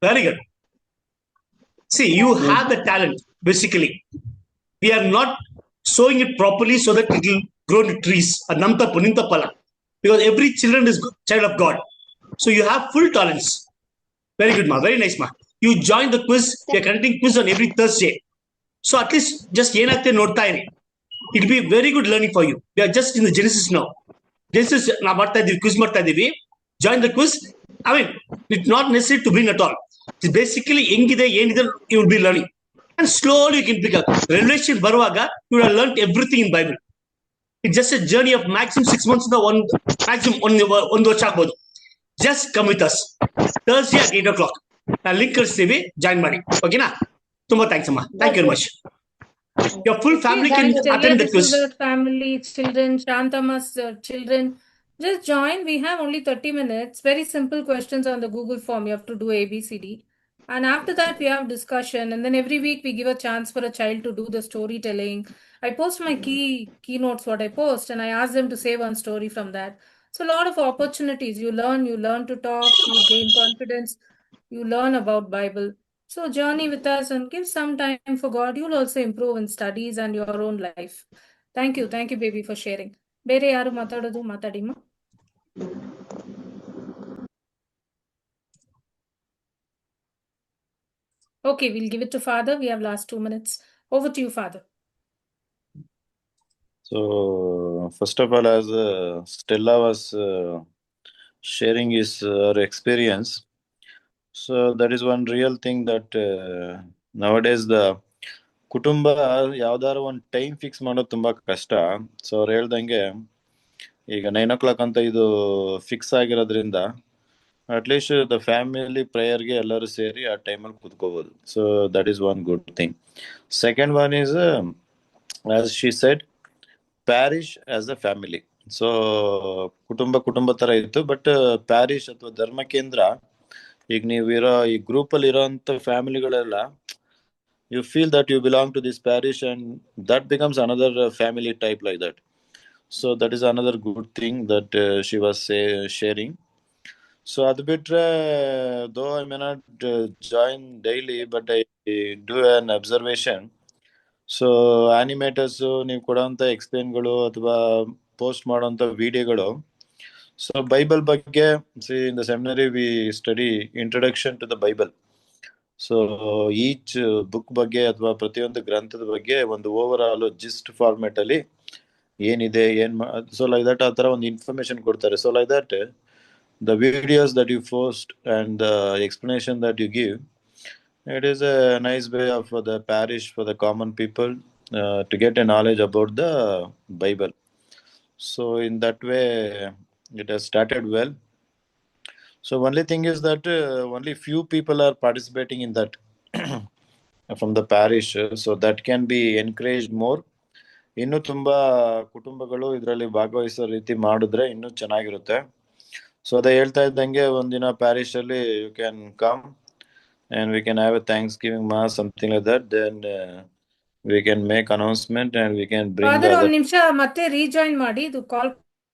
Very good. See, you have the talent, basically. We are not sowing it properly so that it will grow into trees. Because every children is child of God. So you have full talents. Very good, ma. Very nice, ma. You join the quiz. We are conducting quiz on every Thursday. So at least just ಏನಕ್ಕೆ ನೋಡ್ತಾ ಇರಿ. It will be very good learning for you. We are just in the Genesis now. Genesis ನಾವು ಮಾಡ್ತಾ ಇದೀವಿ, quiz ಮಾಡ್ತಾ ಇದೀವಿ. Join the quiz. I mean, it's not necessary to bring at all. It's basically ಹೆಂಗಿದೆ ಏನಿದೆ you will be learning. And slowly you can pick up. Revelation ಬರುವಾಗ you will have learnt everything in Bible. It's just a journey of maximum 6 months maximum ಒಂದು ವರ್ಷ ಆಗ್ಬೋದು. Just come with us. Thursday at 8 o'clock. ನಾನು link ಕಳಿಸ್ತೀವಿ, join ಮಾಡಿ. ಓಕೆನಾ? ತುಂಬಾ thanks ಅಮ್ಮ. Thank you very much. Your full family can attend the quiz. Family, children, Shantama's children, just join. We have only 30 minutes. Very simple questions on the Google form. You have to do ABCD. And after that, we have discussion. And then every week, we give a chance for a child to do the storytelling. I post my keynotes, what I post, and I ask them to say one story from that. So a lot of opportunities. You learn to talk, you gain confidence, you learn about Bible. So journey with us and give some time for God. You'll also improve in studies and your own life. Thank you, baby, for sharing. ಬೇರೆ ಯಾರು ಮಾತಾಡೋದು ಮಾತಾಡಿಮ್ಮ. Okay, we'll give it to Father. We have last 2 minutes. Over to you, Father. So, first of all, as Stella was sharing her experience, so that is one real thing that nowadays the ಕುಟುಂಬ ಯಾವ್ದಾರು ಒಂದು time fix ಮಾಡೋದು ತುಂಬಾ ಕಷ್ಟ. So ಅವ್ರು ಹೇಳ್ದಂಗೆ ಈಗ 9 o'clock ಅಂತ ಇದು ಫಿಕ್ಸ್ ಆಗಿರೋದ್ರಿಂದ ಅಟ್ಲೀಸ್ಟ್ ದ ಫ್ಯಾಮಿಲಿ ಪ್ರೇಯರ್ಗೆ ಎಲ್ಲರೂ ಸೇರಿ ಆ ಟೈಮಲ್ಲಿ ಕೂತ್ಕೋಬಹುದು. So that is one good thing. Second one is as she said parish as a family. So ಕುಟುಂಬ ತರ ಇತ್ತು, ಬಟ್ ಪ್ಯಾರಿಶ್ ಅಥವಾ ಧರ್ಮ ಕೇಂದ್ರ, ಈಗ ನೀವಿರೋ ಈ ಗ್ರೂಪ್ ಅಲ್ಲಿ ಇರೋಂಥ ಫ್ಯಾಮಿಲಿಗಳೆಲ್ಲ you feel that you belong to this parish and that becomes another family type like that. So that is another good thing that she was sharing. So adu bitre, though I may not join daily, but I do an observation. So animators ನೀವು ಕೊಡುವಂತ ಎಕ್ಸ್ಪ್ಲೇನ್ಗಳು ಅಥವಾ post ಮಾಡುವಂತ ವಿಡಿಯೋಗಳು, so Bible ಬಗ್ಗೆ, in the seminary we study introduction to the Bible. So each book ಬಗ್ಗೆ ಅಥವಾ ಪ್ರತಿಯೊಂದು ಗ್ರಂಥದ ಬಗ್ಗೆ ಒಂದು ಓವರ್ ಆಲ್ ಜಿಸ್ಟ್ ಫಾರ್ಮೆಟ್ ಅಲ್ಲಿ ಏನಿದೆ, ಸೊ ಲೈಕ್ ದಟ್ ಆ ತರ ಒಂದು ಇನ್ಫಾರ್ಮೇಶನ್ ಕೊಡ್ತಾರೆ. So like that the videos that you post and the explanation that you give, it is a nice way of the parish for the common people to get a knowledge about the Bible. So in that way it has started well. So only thing is that only few people are participating in that from the parish, so that can be encouraged more. ಇನ್ನು ತುಂಬಾ ಕುಟುಂಬಗಳು ಇದರಲ್ಲಿ ಭಾಗವಹಿಸೋ ರೀತಿ ಮಾಡಿದ್ರೆ ಇನ್ನೂ ಚೆನ್ನಾಗಿರುತ್ತೆ. So ಅದೇ ಹೇಳ್ತಾ ಇದ್ದಂಗೆ ಒಂದಿನ ಪ್ಯಾರಿಶ್ ಅಲ್ಲಿ you can come and we can have a Thanksgiving mass, something like that. Then we can make announcement and we can bring Father, the other. ಒಂದು ನಿಮಿಷ ಮತ್ತೆ ರೀಜಾಯಿನ್ ಮಾಡಿ, ಇದು ಕಾಲ್